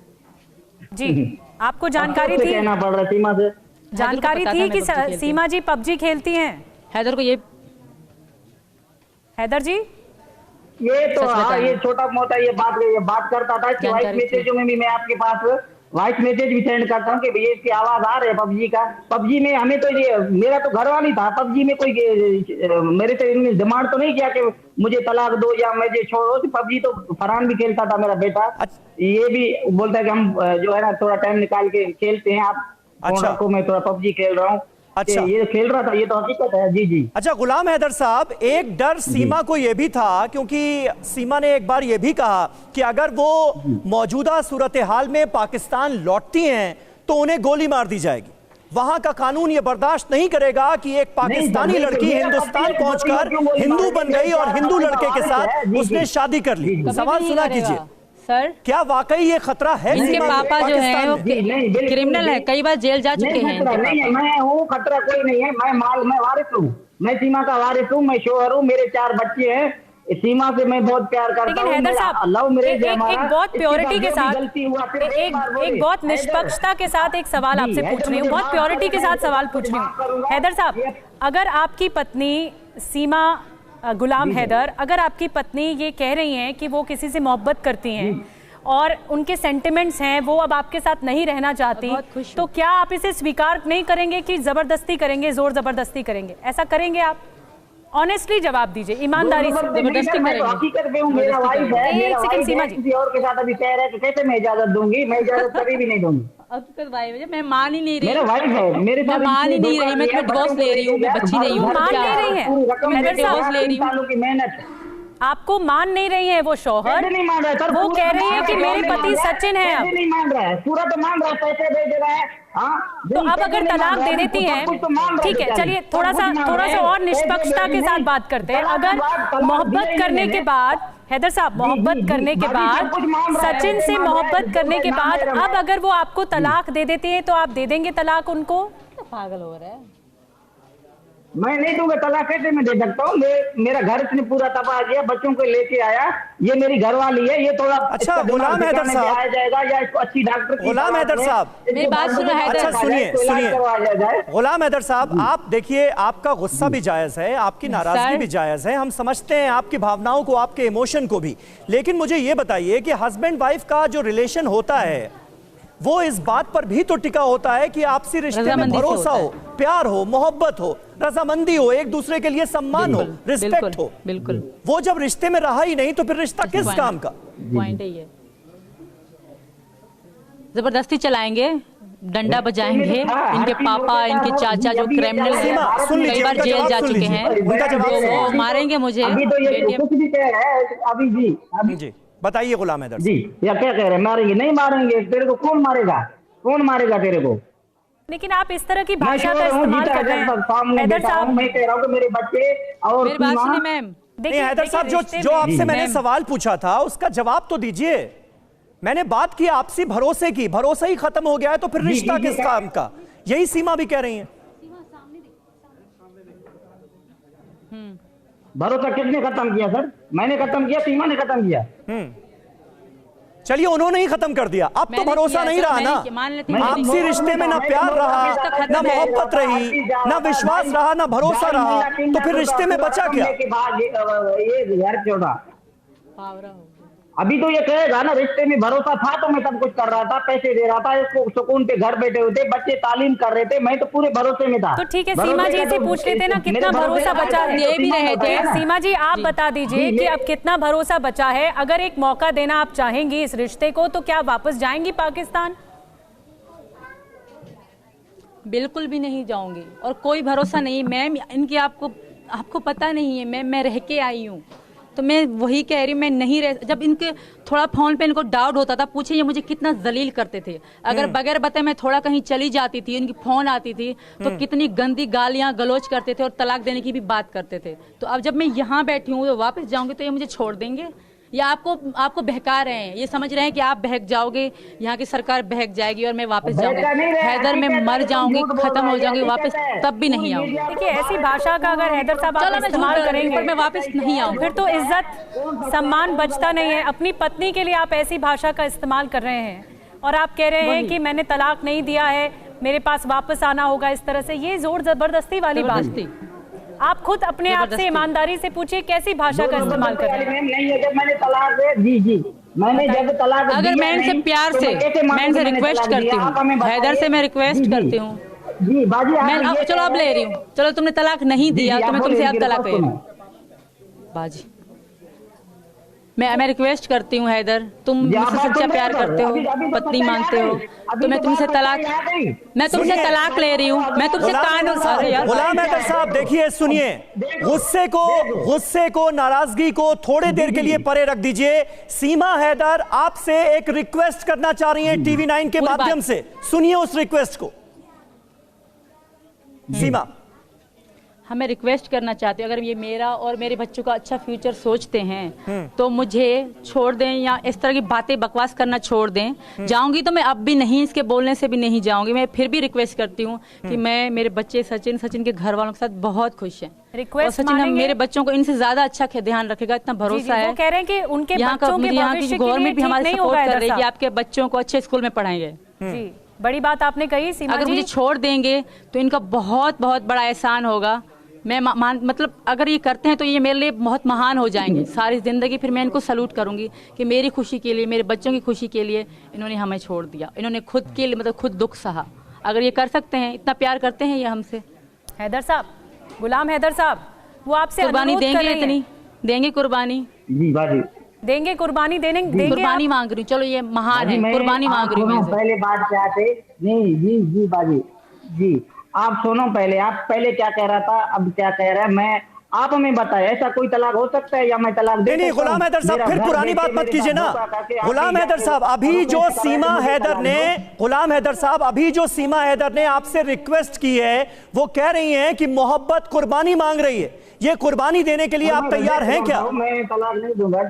[SPEAKER 2] जी, आपको जानकारी थी?
[SPEAKER 4] कहना पड़ रहा है सीमा से।
[SPEAKER 2] जानकारी थी कि सीमा जी PUBG खेलती हैं?
[SPEAKER 3] हैदर को ये,
[SPEAKER 2] हैदर जी
[SPEAKER 4] ये तो हाँ, ये छोटा मोटा ये बात करता था। वॉइस मैसेज में भी मैं आपके पास वॉइस मैसेज भी सेंड करता हूँ कि भैया इसकी आवाज आ रही है PUBG का। PUBG में हमें तो ये, मेरा तो घर वाली था PUBG में, कोई मेरे से इन्होंने डिमांड तो नहीं किया कि मुझे तलाक दो या मुझे छोड़ो। तो PUBG तो फरहान भी खेलता था मेरा बेटा। ये भी बोलता है कि हम जो है ना थोड़ा टाइम निकाल के खेलते हैं, आप को मैं थोड़ा PUBG खेल रहा हूँ। अच्छा, ये खेल रहा था, ये तो हकीकत है। जी जी।
[SPEAKER 1] अच्छा, गुलाम हैदर साहब, एक डर सीमा को ये भी था, क्योंकि सीमा ने एक बार ये भी कहा कि अगर वो मौजूदा सूरत हाल में पाकिस्तान लौटती हैं तो उन्हें गोली मार दी जाएगी। वहां का कानून ये बर्दाश्त नहीं करेगा कि एक पाकिस्तानी लड़की हिंदुस्तान पहुंचकर हिंदू बन गई और हिंदू लड़के के साथ उसने शादी कर ली। सवाल सुना कीजिए
[SPEAKER 3] सर,
[SPEAKER 1] क्या वाकई ये खतरा है?
[SPEAKER 3] इनके पापा जो है वो क्रिमिनल है, कई बार जेल जा चुके हैं।
[SPEAKER 4] नहीं, मैं हूँ, खतरा कोई नहीं है। मैं वारिस हूँ, मैं सीमा का वारिस हूँ, मैं शोहर हूँ, मेरे 4 बच्चे हैं। सीमा से मैं बहुत प्यार करता
[SPEAKER 2] लेकिन
[SPEAKER 4] हूँ।
[SPEAKER 2] हैदर साहब,
[SPEAKER 4] लव मैरिज
[SPEAKER 2] एक बहुत प्योरिटी के साथ, एक बहुत निष्पक्षता के साथ एक सवाल आपसे पूछ रही हूँ, बहुत प्योरिटी के साथ सवाल पूछ रही हूँ। हैदर साहब, अगर आपकी पत्नी सीमा गुलाम हैदर, अगर आपकी पत्नी ये कह रही हैं कि वो किसी से मोहब्बत करती हैं और उनके सेंटिमेंट्स हैं, वो अब आपके साथ नहीं रहना चाहती, तो क्या आप इसे स्वीकार नहीं करेंगे कि जबरदस्ती करेंगे, जोर जबरदस्ती करेंगे? ऐसा करेंगे आप? ऑनेस्टली जवाब दीजिए, ईमानदारी से।
[SPEAKER 3] जबरदस्ती करेंगे।
[SPEAKER 4] हकीकत में मेरा वाइफ है,
[SPEAKER 2] एक सेकंड सीमा जी,
[SPEAKER 4] किसी और के साथ अभी तय है तो कैसे मैं इजाजत दूंगी? मैं इजाजत कभी भी नहीं दूंगी।
[SPEAKER 3] मैं मान ही नहीं रही,
[SPEAKER 4] मेरा वाइफ है, मेरे
[SPEAKER 3] मैं मान ही नहीं रही, मैं तुम्हें डिवोर्स ले रही हूँ, मैं बच्ची नहीं हूँ,
[SPEAKER 2] मान नहीं रही है,
[SPEAKER 3] मैं डिवोर्स ले रही हूँ।
[SPEAKER 4] सालों की मेहनत,
[SPEAKER 2] आपको मान नहीं रही है वो शौहर,
[SPEAKER 4] नहीं मान रहा है सर,
[SPEAKER 2] वो कह रही है कि मेरे पति सचिन है। अब
[SPEAKER 4] नहीं मान रहा है, पूरा तो मान रहा है, पैसे भेज रहा है।
[SPEAKER 2] तो अब अगर तलाक दे देती हैं, ठीक है, चलिए थोड़ा सा और निष्पक्षता के साथ बात करते हैं। अगर मोहब्बत करने के बाद, हैदर साहब, मोहब्बत करने के बाद, सचिन से मोहब्बत करने के बाद, अब अगर वो आपको तलाक दे देती है तो आप दे देंगे तलाक उनको?
[SPEAKER 3] पागल हो रहा है,
[SPEAKER 4] मैं नहीं दूंगा तलाक, कैसे मैं दे सकता हूँ? मेरा घर इसने पूरा तबाह किया, बच्चों को लेके आया, ये मेरी घरवाली है, ये थोड़ा
[SPEAKER 1] अच्छा गुलाम हैदर साहब,
[SPEAKER 4] आया जाएगा या इसको अच्छी डॉक्टर,
[SPEAKER 1] गुलाम हैदर साहब
[SPEAKER 3] मेरी बात सुनो हैदर।
[SPEAKER 1] अच्छा सुनिए, गुलाम हैदर साहब, आप देखिए, आपका गुस्सा भी जायज है, आपकी नाराजगी भी जायज है, हम समझते हैं आपकी भावनाओं को, आपके इमोशन को भी, लेकिन मुझे ये बताइए कि हस्बैंड वाइफ का जो रिलेशन होता है वो इस बात पर भी तो टिका होता है कि आपसी रिश्ते में भरोसा हो, प्यार हो, मोहब्बत हो, रजामंदी हो, एक दूसरे के लिए सम्मान हो, रिस्पेक्ट हो।
[SPEAKER 3] बिल्कुल,
[SPEAKER 1] वो जब रिश्ते में रहा ही नहीं तो फिर रिश्ता किस काम का?
[SPEAKER 3] पॉइंट है ये। जबरदस्ती चलाएंगे, डंडा बजाएंगे, इनके पापा, इनके चाचा जो क्रिमिनल हैं, कई बार जेल जा चुके हैं, वो मारेंगे मुझे।
[SPEAKER 4] अभी तो ये कुछ भी कह रहा है अभी
[SPEAKER 1] जी बताइए गुलाम हैदर
[SPEAKER 4] जी, या क्या कह रहे हैं? मारेंगे? नहीं मारेंगे, तेरे को कौन मारेगा? कौन मारेगा तेरे को?
[SPEAKER 2] लेकिन आप इस तरह की भाषा का इस्तेमाल कर रहे हैं हैदर साहब।
[SPEAKER 4] मैं कह रहा हूँ कि मेरे बच्चे और
[SPEAKER 3] मेरी बात सुनिए मैम।
[SPEAKER 1] देखिए हैदर साहब, जो आपसे मैंने सवाल पूछा था उसका जवाब तो दीजिए। मैंने बात की आपसी भरोसे की, भरोसा ही खत्म हो गया है तो फिर रिश्ता किस काम का? यही सीमा भी कह रही है।
[SPEAKER 4] भरोसा किसने खत्म किया सर? मैंने खत्म किया, सीमा ने खत्म किया।
[SPEAKER 1] चलिए उन्होंने ही खत्म कर दिया, अब तो भरोसा नहीं रहा ना, आपसी रिश्ते में ना प्यार रहा, ना मोहब्बत रही, ना विश्वास रहा, ना भरोसा रहा, तो फिर रिश्ते में बचा क्या?
[SPEAKER 4] ये घर छोड़ा। अभी तो ये कहेगा ना, रिश्ते में भरोसा था तो मैं सब कुछ कर रहा था, पैसे दे रहा था, इसको सुकून पे घर बैठे हुए थे, बच्चे तालीम कर रहे थे, मैं तो पूरे भरोसे में था।
[SPEAKER 2] तो ठीक है, सीमा जी से पूछ लेते ना कितना भरोसा बचा है? दे भी रहे थे। सीमा जी आप बता दीजिए कि अब कितना भरोसा बचा है? अगर एक मौका देना आप चाहेंगी इस रिश्ते को तो क्या वापस जाएंगी पाकिस्तान?
[SPEAKER 3] बिल्कुल भी नहीं जाऊंगी, और कोई भरोसा नहीं मैम। इनकी आपको पता नहीं है, मैं रह के आई हूँ, तो मैं वही कह रही हूँ, मैं नहीं रह। जब इनके थोड़ा फोन पे इनको डाउट होता था, पूछे ये मुझे कितना जलील करते थे, अगर बगैर बताए मैं थोड़ा कहीं चली जाती थी, इनकी फोन आती थी तो कितनी गंदी गालियां गलोच करते थे और तलाक देने की भी बात करते थे। तो अब जब मैं यहाँ बैठी हूँ, तो वापस जाऊंगी तो ये मुझे छोड़ देंगे? या आपको बहका रहे हैं, ये समझ रहे हैं कि आप बहक जाओगे, यहाँ की सरकार बहक जाएगी और मैं वापस जाऊंगी, हैदर में मर जाऊंगी, खत्म हो जाऊंगी, वापस तब भी नहीं आऊंगी।
[SPEAKER 2] देखिए ऐसी भाषा का अगर हैदर साहब आप इस्तेमाल करेंगे
[SPEAKER 3] पर मैं वापस नहीं आऊंगी,
[SPEAKER 2] फिर तो इज्जत सम्मान बचता नहीं है। अपनी पत्नी के लिए आप ऐसी भाषा का इस्तेमाल कर रहे हैं और आप कह रहे हैं कि मैंने तलाक नहीं दिया है, मेरे पास वापस आना होगा, इस तरह से ये जोर जबरदस्ती वाली बात थी। आप खुद अपने आप से ईमानदारी से पूछिए कैसी भाषा का इस्तेमाल कर रहे हैं?
[SPEAKER 4] नहीं है, जब मैंने तलाक मैंने जब तलाक,
[SPEAKER 3] अगर मैं इनसे प्यार से, मैं इनसे रिक्वेस्ट करती हूँ, हैदर से मैं रिक्वेस्ट करती हूँ
[SPEAKER 4] जी बाजी,
[SPEAKER 3] मैं चलो अब ले रही हूँ, चलो तुमने तलाक नहीं दिया तो मैं तुमसे अब तलाक ले रही हूँ बाजी। मैं रिक्वेस्ट करती हूँ हैदर, तुम मुझसे सच्चा प्यार करते हो, पत्नी मानते हो, तो मैं तुमसे तलाक ले रही हूँ, मैं तुमसे कानून।
[SPEAKER 1] गुलाम हैदर साहब देखिए, सुनिए, गुस्से को नाराजगी को थोड़ी देर के लिए परे रख दीजिए। सीमा हैदर आपसे एक रिक्वेस्ट करना चाह रही हैं टीवी 9 के माध्यम से, सुनिए उस रिक्वेस्ट को। सीमा।
[SPEAKER 3] हमें रिक्वेस्ट करना चाहती हूँ, अगर ये मेरा और मेरे बच्चों का अच्छा फ्यूचर सोचते हैं तो मुझे छोड़ दें, या इस तरह की बातें बकवास करना छोड़ दें। जाऊंगी तो मैं अब भी नहीं, इसके बोलने से भी नहीं जाऊंगी। मैं फिर भी रिक्वेस्ट करती हूँ कि मैं, मेरे बच्चे सचिन के घर वालों के साथ बहुत खुश हैं।
[SPEAKER 2] रिक्वेस्ट
[SPEAKER 3] सचिन हम मेरे बच्चों को इनसे ज्यादा अच्छा ध्यान रखेगा, इतना भरोसा है।
[SPEAKER 2] वो कह रहे हैं कि उनके बच्चों के भविष्य के लिए
[SPEAKER 3] गवर्नमेंट भी हमारे
[SPEAKER 2] ठीक
[SPEAKER 3] सपोर्ट
[SPEAKER 2] नहीं
[SPEAKER 3] कर रही है कि आपके बच्चों को अच्छे स्कूल में पढ़ाएंगे।
[SPEAKER 2] जी, बड़ी बात आपने कही सीमा जी।
[SPEAKER 3] अगर मुझे छोड़ देंगे तो इनका बहुत बहुत बड़ा एहसान होगा। मैं मतलब अगर ये करते हैं तो ये मेरे लिए बहुत महान हो जाएंगे सारी जिंदगी। फिर मैं इनको सलूट करूंगी कि मेरी खुशी के लिए, मेरे बच्चों की खुशी के लिए इन्होंने हमें छोड़ दिया। इन्होंने खुद के लिए मतलब खुद दुख सहा। अगर ये कर सकते हैं, इतना प्यार करते हैं ये हमसे।
[SPEAKER 2] हैदर साहब, गुलाम हैदर साहब, वो आपसे
[SPEAKER 3] कुर्बानी देंगे, इतनी देंगे कुर्बानी?
[SPEAKER 4] जी बाजी,
[SPEAKER 2] देंगे कुर्बानी, देंगे
[SPEAKER 3] कुर्बानी मांग रही हूँ। चलो ये महान है, कुर्बानी मांग रही हूँ।
[SPEAKER 4] पहले बात क्या थे? नहीं जी जी बाजी जी, आप सुनो पहले। आप पहले क्या कह रहा था, अब क्या कह रहा है? मैं आप हमें बताएं, ऐसा कोई तलाक हो सकता है या मैं तलाक दे?
[SPEAKER 1] नहीं, गुलाम हैदर साहब फिर पुरानी बात मत कीजिए ना। गुलाम हैदर साहब, अभी जो सीमा हैदर ने, गुलाम हैदर साहब अभी जो सीमा हैदर ने आपसे रिक्वेस्ट की है, वो कह रही हैं कि मोहब्बत कुर्बानी मांग रही है। ये कुर्बानी देने के लिए आप तैयार हैं क्या?
[SPEAKER 4] मैं तलाक नहीं दूंगा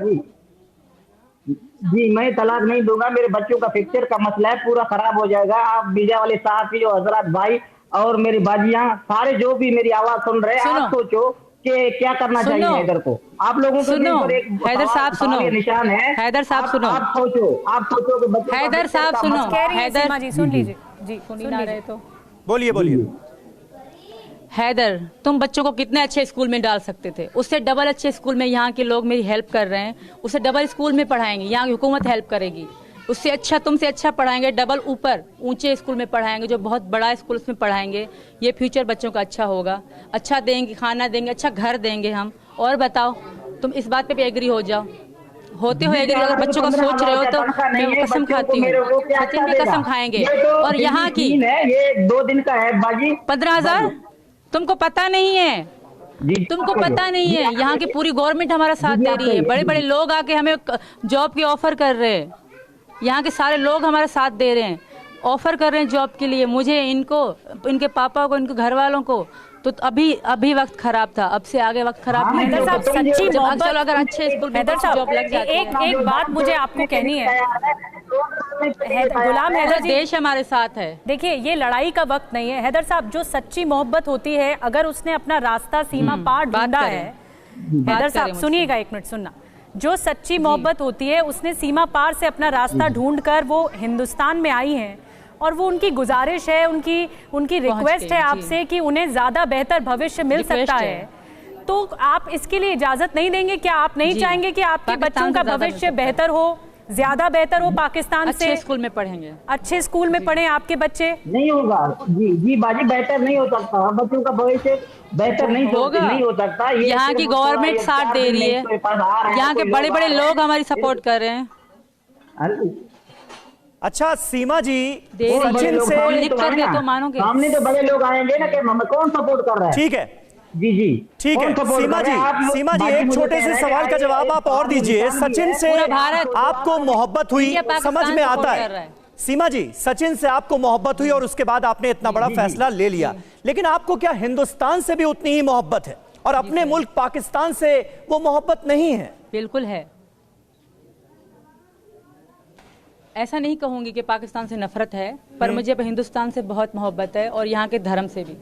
[SPEAKER 4] जी, मैं तलाक नहीं दूंगा। मेरे बच्चों का फ्यूचर का मसला है, पूरा खराब हो जाएगा। आप बीजा वाले साहब की जो हजरत भाई और मेरी बाजियां सारे जो भी मेरी आवाज सुन रहे हैं, आप सोचो कि क्या करना चाहिए हैदर को। आप लोगों को
[SPEAKER 3] हैदर साहब सुनो,
[SPEAKER 4] निशान है।
[SPEAKER 3] हैदर साहब सुनो,
[SPEAKER 4] आप सोचो कि
[SPEAKER 3] हैदर साहब सुनो,
[SPEAKER 2] हैदर जी सुन लीजिए जी,
[SPEAKER 3] सुन ही ना रहे तो
[SPEAKER 1] बोलिए।
[SPEAKER 3] हैदर, तुम बच्चों को कितने अच्छे स्कूल में डाल सकते थे, उससे डबल अच्छे स्कूल में यहाँ के लोग मेरी हेल्प कर रहे हैं, उससे डबल स्कूल में पढ़ाएंगे, यहाँ की हुकूमत हेल्प करेगी। उससे अच्छा, तुमसे अच्छा पढ़ाएंगे, डबल ऊपर ऊंचे स्कूल में पढ़ाएंगे, जो बहुत बड़ा स्कूल उसमें पढ़ाएंगे। ये फ्यूचर बच्चों का अच्छा होगा, अच्छा देंगे, खाना देंगे, अच्छा घर देंगे हम। और बताओ, तुम इस बात पे भी एग्री हो जाओ, होते हो एग्री? अगर बच्चों का सोच रहे हो तो मैं वो कसम खाती हूँ, सचिन भी कसम खाएंगे। और यहाँ की
[SPEAKER 4] ये 2 दिन का है बाजी,
[SPEAKER 3] 15,000 तुमको पता नहीं है, तुमको पता नहीं है। यहाँ की पूरी गवर्नमेंट हमारा साथ दे रही है, बड़े बड़े लोग आके हमें जॉब की ऑफर कर रहे हैं। यहाँ के सारे लोग हमारा साथ दे रहे हैं, ऑफर कर रहे हैं जॉब के लिए मुझे, इनको, इनके पापा को, इनके घर वालों को। तो अभी वक्त खराब था, अब से आगे वक्त खराब नहीं।
[SPEAKER 2] हैदर साहब सच्ची मोहब्बत,
[SPEAKER 3] चलो अगर अच्छे स्कूल में जॉब लग जाती है।
[SPEAKER 2] एक बात मुझे आपको कहनी है, गुलाम हैदर जी,
[SPEAKER 3] देश हमारे साथ है।
[SPEAKER 2] देखिए, ये लड़ाई का वक्त नहीं है हैदर साहब। जो सच्ची मोहब्बत होती है, अगर उसने अपना रास्ता सीमा पार ढूंढा है, हैदर साहब सुनिएगा, एक मिनट सुनना। जो सच्ची मोहब्बत होती है, उसने सीमा पार से अपना रास्ता ढूंढकर वो हिंदुस्तान में आई हैं, और वो उनकी गुजारिश है, उनकी रिक्वेस्ट है आपसे कि उन्हें ज्यादा बेहतर भविष्य मिल सकता है। तो आप इसके लिए इजाजत नहीं देंगे क्या? आप नहीं चाहेंगे कि आपके बच्चों का भविष्य बेहतर हो, ज्यादा बेहतर हो, पाकिस्तान से?
[SPEAKER 3] अच्छे स्कूल में पढ़ेंगे,
[SPEAKER 2] अच्छे स्कूल में पढ़े आपके बच्चे?
[SPEAKER 4] नहीं होगा जी बाजी, बेहतर नहीं हो सकता। बच्चों का भविष्य बेहतर नहीं होगा, नहीं हो सकता।
[SPEAKER 3] यहाँ की गवर्नमेंट साथ दे रही है, यहाँ के बड़े बड़े लोग हमारी सपोर्ट कर रहे हैं।
[SPEAKER 1] अच्छा सीमा जी,
[SPEAKER 3] सचिन से लिख कर दे तो मानोगे?
[SPEAKER 4] सामने तो बड़े लोग आएंगे ना कि हमें कौन सपोर्ट कर रहा है।
[SPEAKER 1] ठीक है
[SPEAKER 4] जी ठीक है।
[SPEAKER 1] सीमा जी एक छोटे से सवाल का जवाब आप और दीजिए। सचिन से आपको मोहब्बत हुई, समझ में आता है। सीमा जी, सचिन से आपको मोहब्बत हुई और उसके बाद आपने इतना बड़ा फैसला ले लिया, लेकिन आपको क्या हिंदुस्तान से भी उतनी ही मोहब्बत है और अपने मुल्क पाकिस्तान से वो मोहब्बत नहीं है?
[SPEAKER 3] बिल्कुल है। ऐसा नहीं कहूंगी कि पाकिस्तान से नफरत है, पर मुझे हिंदुस्तान से बहुत मोहब्बत है और यहाँ के धर्म से भी।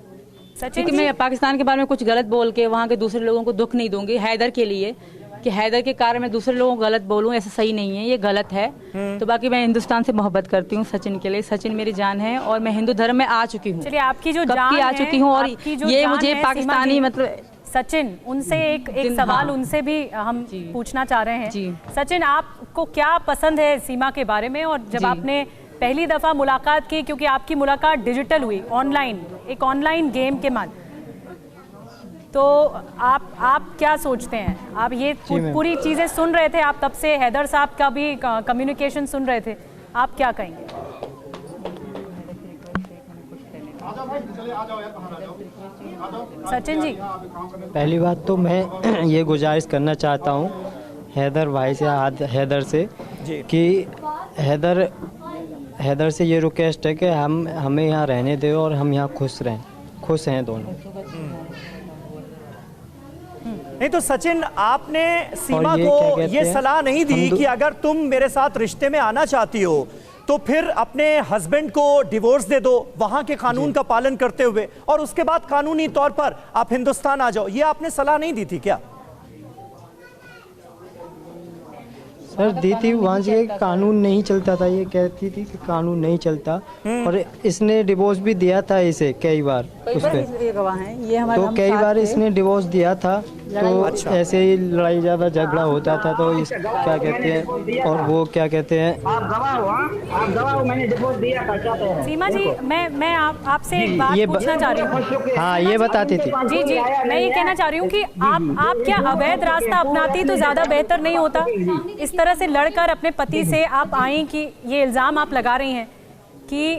[SPEAKER 3] क्योंकि मैं पाकिस्तान के बारे में कुछ गलत बोल के वहाँ के दूसरे लोगों को दुख नहीं दूंगी। हैदर के लिए कि हैदर के कारण मैं दूसरे लोगों को गलत बोलूं, ऐसा सही नहीं है, ये गलत है। तो बाकी मैं हिंदुस्तान से मोहब्बत करती हूँ सचिन के लिए। सचिन मेरी जान है और मैं हिंदू धर्म में आ चुकी हूँ।
[SPEAKER 2] चलिए, आपकी जो जान
[SPEAKER 3] आ चुकी हूँ और ये मुझे पाकिस्तानी मतलब
[SPEAKER 2] सचिन, उनसे एक सवाल उनसे भी हम पूछना चाह रहे हैं। सचिन, आपको क्या पसंद है सीमा के बारे में? और जब आपने पहली दफा मुलाकात की, क्योंकि आपकी मुलाकात डिजिटल हुई, ऑनलाइन, एक ऑनलाइन गेम के माध्यम, तो आप क्या सोचते हैं? आप ये पूरी चीजें सुन रहे थे, आप तब से हैदर साहब का भी कम्युनिकेशन सुन रहे थे, आप क्या कहेंगे? सचिन जी,
[SPEAKER 5] पहली बात तो मैं ये गुजारिश करना चाहता हूँ हैदर भाई से, हैदर से कि हैदर से ये रिक्वेस्ट है कि हमें यहाँ रहने दे और हम यहाँ खुश रहें, खुश हैं दोनों।
[SPEAKER 1] नहीं तो सचिन, आपने सीमा
[SPEAKER 5] और ये
[SPEAKER 1] को
[SPEAKER 5] क्या कहते
[SPEAKER 1] ये
[SPEAKER 5] हैं,
[SPEAKER 1] सलाह नहीं दी कि अगर तुम मेरे साथ रिश्ते में आना चाहती हो तो फिर अपने हस्बैंड को डिवोर्स दे दो वहां के कानून का पालन करते हुए, और उसके बाद कानूनी तौर पर आप हिंदुस्तान आ जाओ, ये आपने सलाह नहीं दी थी क्या?
[SPEAKER 5] सर दी थी, वहाँ से कानून नहीं चलता था, ये कहती थी कि कानून नहीं चलता। और इसने डिवोर्स भी दिया था इसे कई बार उस पे,
[SPEAKER 3] ये गवाह हैं, ये हमारे
[SPEAKER 5] तो
[SPEAKER 3] हम
[SPEAKER 5] कई
[SPEAKER 3] साथ
[SPEAKER 5] बार
[SPEAKER 3] थे।
[SPEAKER 5] इसने डिवोर्स दिया था। तो
[SPEAKER 1] अच्छा।
[SPEAKER 5] ऐसे ही लड़ाई ज़्यादा झगड़ा होता था, तो इस क्या कहते हैं, और वो क्या कहते हैं,
[SPEAKER 4] आप गवाह हो, हाँ? आप गवाह हो, मैंने डिवोर्स दिया था, क्या कह रहे हैं?
[SPEAKER 2] सीमा जी, मैं आपसे एक बात
[SPEAKER 5] ये
[SPEAKER 2] पूछना चाह रही हूँ।
[SPEAKER 5] हाँ ये बताती थी।
[SPEAKER 2] जी जी, मैं ये कहना चाह रही हूँ कि आप क्या अवैध रास्ता अपनाती तो ज्यादा बेहतर नहीं होता? इस तरह से लड़कर अपने पति से आप आई कि ये इल्जाम आप लगा रही हैं कि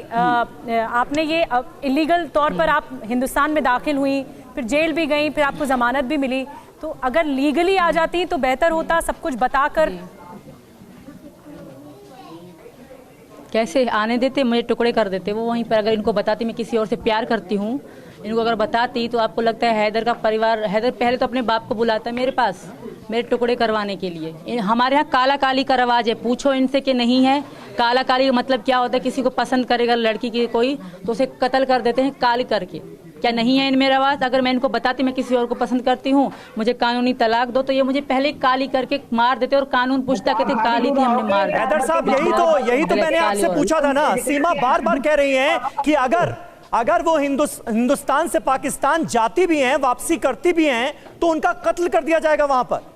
[SPEAKER 2] आपने ये इलीगल तौर पर आप हिंदुस्तान में दाखिल हुई, फिर जेल भी गई, फिर आपको जमानत भी मिली, तो अगर लीगली आ जाती तो बेहतर होता, सब कुछ बताकर।
[SPEAKER 3] कैसे आने देते, मुझे टुकड़े कर देते वो वहीं पर। अगर इनको बताती मैं किसी और से प्यार करती हूँ, इनको अगर बताती तो आपको लगता है हैदर का परिवार, हैदर पहले तो अपने बाप को बुलाता है मेरे पास मेरे टुकड़े करवाने के लिए। हमारे यहाँ काला काली का रवाज है, पूछो इनसे कि नहीं है। काला काली का मतलब क्या होता है? किसी को पसंद करेगा लड़की की कोई तो उसे कत्ल कर देते हैं काली करके। क्या नहीं है इनमें रवाज? अगर मैं इनको बताती मैं किसी और को पसंद करती हूँ, मुझे कानूनी तलाक दो, तो ये मुझे पहले काली करके मार देते और कानून पूछता कहते काली थी हमने मार दिया।
[SPEAKER 1] हैदर साहब, यही तो मैंने आपसे पूछा था ना। सीमा बार बार कह रही हैं कि अगर वो हिंदुस्तान से पाकिस्तान जाती भी हैं, वापसी करती भी हैं, तो उनका कत्ल कर दिया जाएगा वहां पर।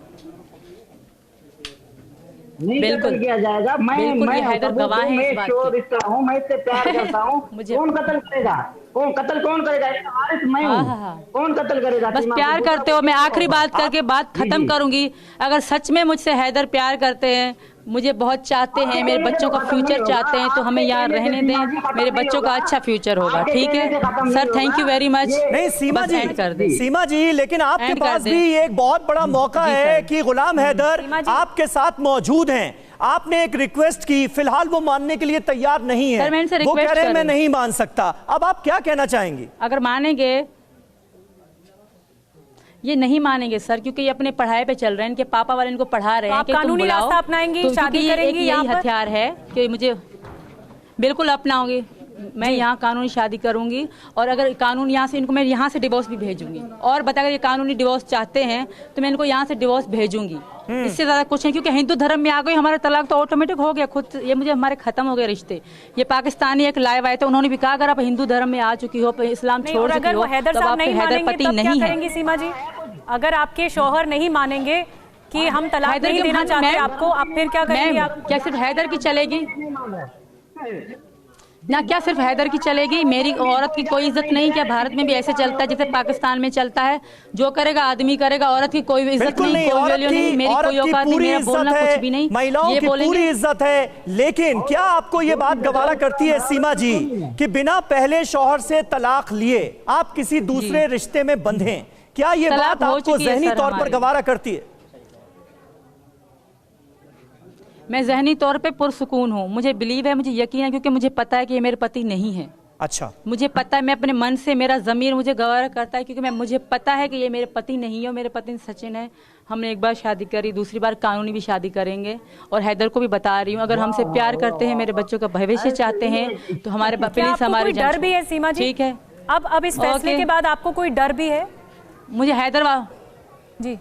[SPEAKER 3] बिल्कुल
[SPEAKER 4] किया जाएगा। मैं
[SPEAKER 3] हैदर गवाह है इस बात
[SPEAKER 4] की। हूँ, मैं इससे प्यार करता हूँ। कौन कत्ल करेगा? कौन करेगा? मैं हूँ। कौन कत्ल करेगा?
[SPEAKER 3] बस प्यार करते हो। मैं आखिरी बात करके बात खत्म करूंगी। अगर सच में मुझसे हैदर प्यार करते हैं, मुझे बहुत चाहते हैं, मेरे बच्चों का फ्यूचर चाहते हैं, तो हमें यहाँ रहने दें, मेरे बच्चों का अच्छा फ्यूचर होगा। ठीक है sir, thank you very much.
[SPEAKER 1] नहीं सीमा जी,
[SPEAKER 3] कर दें।
[SPEAKER 1] सीमा जी, लेकिन आपके पास भी एक बहुत बड़ा मौका है कि गुलाम हैदर आपके साथ मौजूद हैं। आपने एक रिक्वेस्ट की, फिलहाल वो मानने के लिए तैयार नहीं है। वो कह रहे हैं मैं नहीं मान सकता। अब आप क्या कहना चाहेंगी?
[SPEAKER 3] अगर मानेंगे, ये नहीं मानेंगे सर, क्योंकि ये अपने पढ़ाई पे चल रहे हैं, इनके पापा वाले इनको पढ़ा रहे हैं कि
[SPEAKER 2] कानूनी रास्ता अपनाएंगी, शादी करेंगी।
[SPEAKER 3] यही हथियार है कि मुझे बिल्कुल अपनाऊंगी। मैं यहाँ कानूनी शादी करूंगी, और अगर कानून यहाँ से इनको, मैं यहाँ से डिवोर्स भी भेजूंगी। और बता, अगर ये कानूनी डिवोर्स चाहते हैं तो मैं इनको यहाँ से डिवोर्स भेजूंगी। इससे ज्यादा कुछ नहीं, क्योंकि हिंदू धर्म में आ गई, हमारा तलाक तो ऑटोमेटिक हो गया खुद। ये मुझे हमारे खत्म हो गए रिश्ते। ये पाकिस्तानी एक लाइव आए थे, उन्होंने भी कहा अगर आप हिंदू धर्म में आ चुकी हो, इस्लाम छोड़ चुकी हो,
[SPEAKER 2] हैदर
[SPEAKER 3] तब
[SPEAKER 2] साहब
[SPEAKER 3] आप
[SPEAKER 2] नहीं
[SPEAKER 3] हैदर
[SPEAKER 2] मानेंगे,
[SPEAKER 3] पति
[SPEAKER 2] तब क्या
[SPEAKER 3] नहीं
[SPEAKER 2] करेंगी सीमा जी? अगर आपके शौहर नहीं मानेंगे कि हम तलाक नहीं देना चाहते आपको, आप फिर क्या करेंगी? आप
[SPEAKER 3] क्या सिर्फ हैदर की चलेगी ना? क्या सिर्फ हैदर की चलेगी? मेरी औरत की कोई इज्जत नहीं? क्या भारत में भी ऐसे चलता है जैसे पाकिस्तान में चलता है? जो करेगा आदमी करेगा, औरत की कोई इज्जत नहीं, कोई वैल्यू नहीं, मेरी कोई औकात नहीं, मेरा बोलना कुछ भी नहीं,
[SPEAKER 1] महिलाओं की पूरी इज्जत है। लेकिन क्या आपको ये बात गवारा करती है सीमा जी कि बिना पहले शौहर से तलाक लिए आप किसी दूसरे रिश्ते में बंधे? क्या ये बात आपको ज़हनी तौर पर गवारा करती है?
[SPEAKER 3] मैं ज़हनी तौर पे पुरसुकून हूँ, मुझे बिलीव है, मुझे यकीन है, क्योंकि मुझे पता है कि ये मेरे पति नहीं है।
[SPEAKER 1] अच्छा,
[SPEAKER 3] मुझे पता है, मैं अपने मन से, मेरा ज़मीर मुझे गवारा करता है, क्योंकि मुझे पता है कि ये मेरे पति नहीं है। मेरे पति सचिन है। हमने एक बार शादी करी, दूसरी बार कानूनी भी शादी करेंगे। और हैदर को भी बता रही हूँ, अगर हमसे प्यार करते हैं, मेरे बच्चों का भविष्य चाहते हैं, तो हमारे प्लीज हमारे
[SPEAKER 2] डर भी है सीमा जी?
[SPEAKER 3] ठीक है,
[SPEAKER 2] अब इस फैसले के बाद आपको कोई डर भी है?
[SPEAKER 3] मुझे हैदराबाद
[SPEAKER 2] जी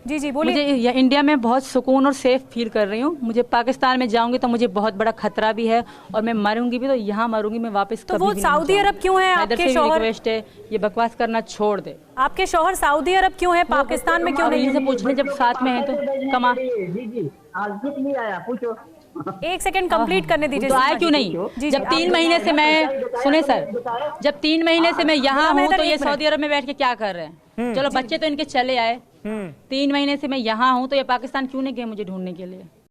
[SPEAKER 2] जी जी बोलिए।
[SPEAKER 3] मुझे इंडिया में बहुत सुकून और सेफ फील कर रही हूँ। मुझे पाकिस्तान में जाऊंगी तो मुझे बहुत बड़ा खतरा भी है, और मैं मरूंगी भी तो यहाँ मरूंगी, मैं वापस
[SPEAKER 2] तो वो सऊदी अरब क्यों है? आपके शौहर
[SPEAKER 3] रिक्वेस्ट है, ये बकवास करना छोड़ दे।
[SPEAKER 2] आपके शौहर सऊदी अरब क्यों है, पाकिस्तान में क्यों नहीं?
[SPEAKER 3] इनसे पूछ ले, जब साथ में है तो कमा।
[SPEAKER 4] नहीं आया, पूछो।
[SPEAKER 2] एक सेकंड कंप्लीट करने दीजिए।
[SPEAKER 3] तो आए क्यों नहीं? जब 3 महीने से मैं, सुने सर, जब 3 महीने से मैं यहाँ हूँ तो ये सऊदी अरब में बैठ के क्या कर रहे हैं? चलो बच्चे तो इनके चले आए, 3 महीने से मैं यहाँ हूँ, तो ये पाकिस्तान क्यों नहीं गए मुझे ढूंढने के लिए?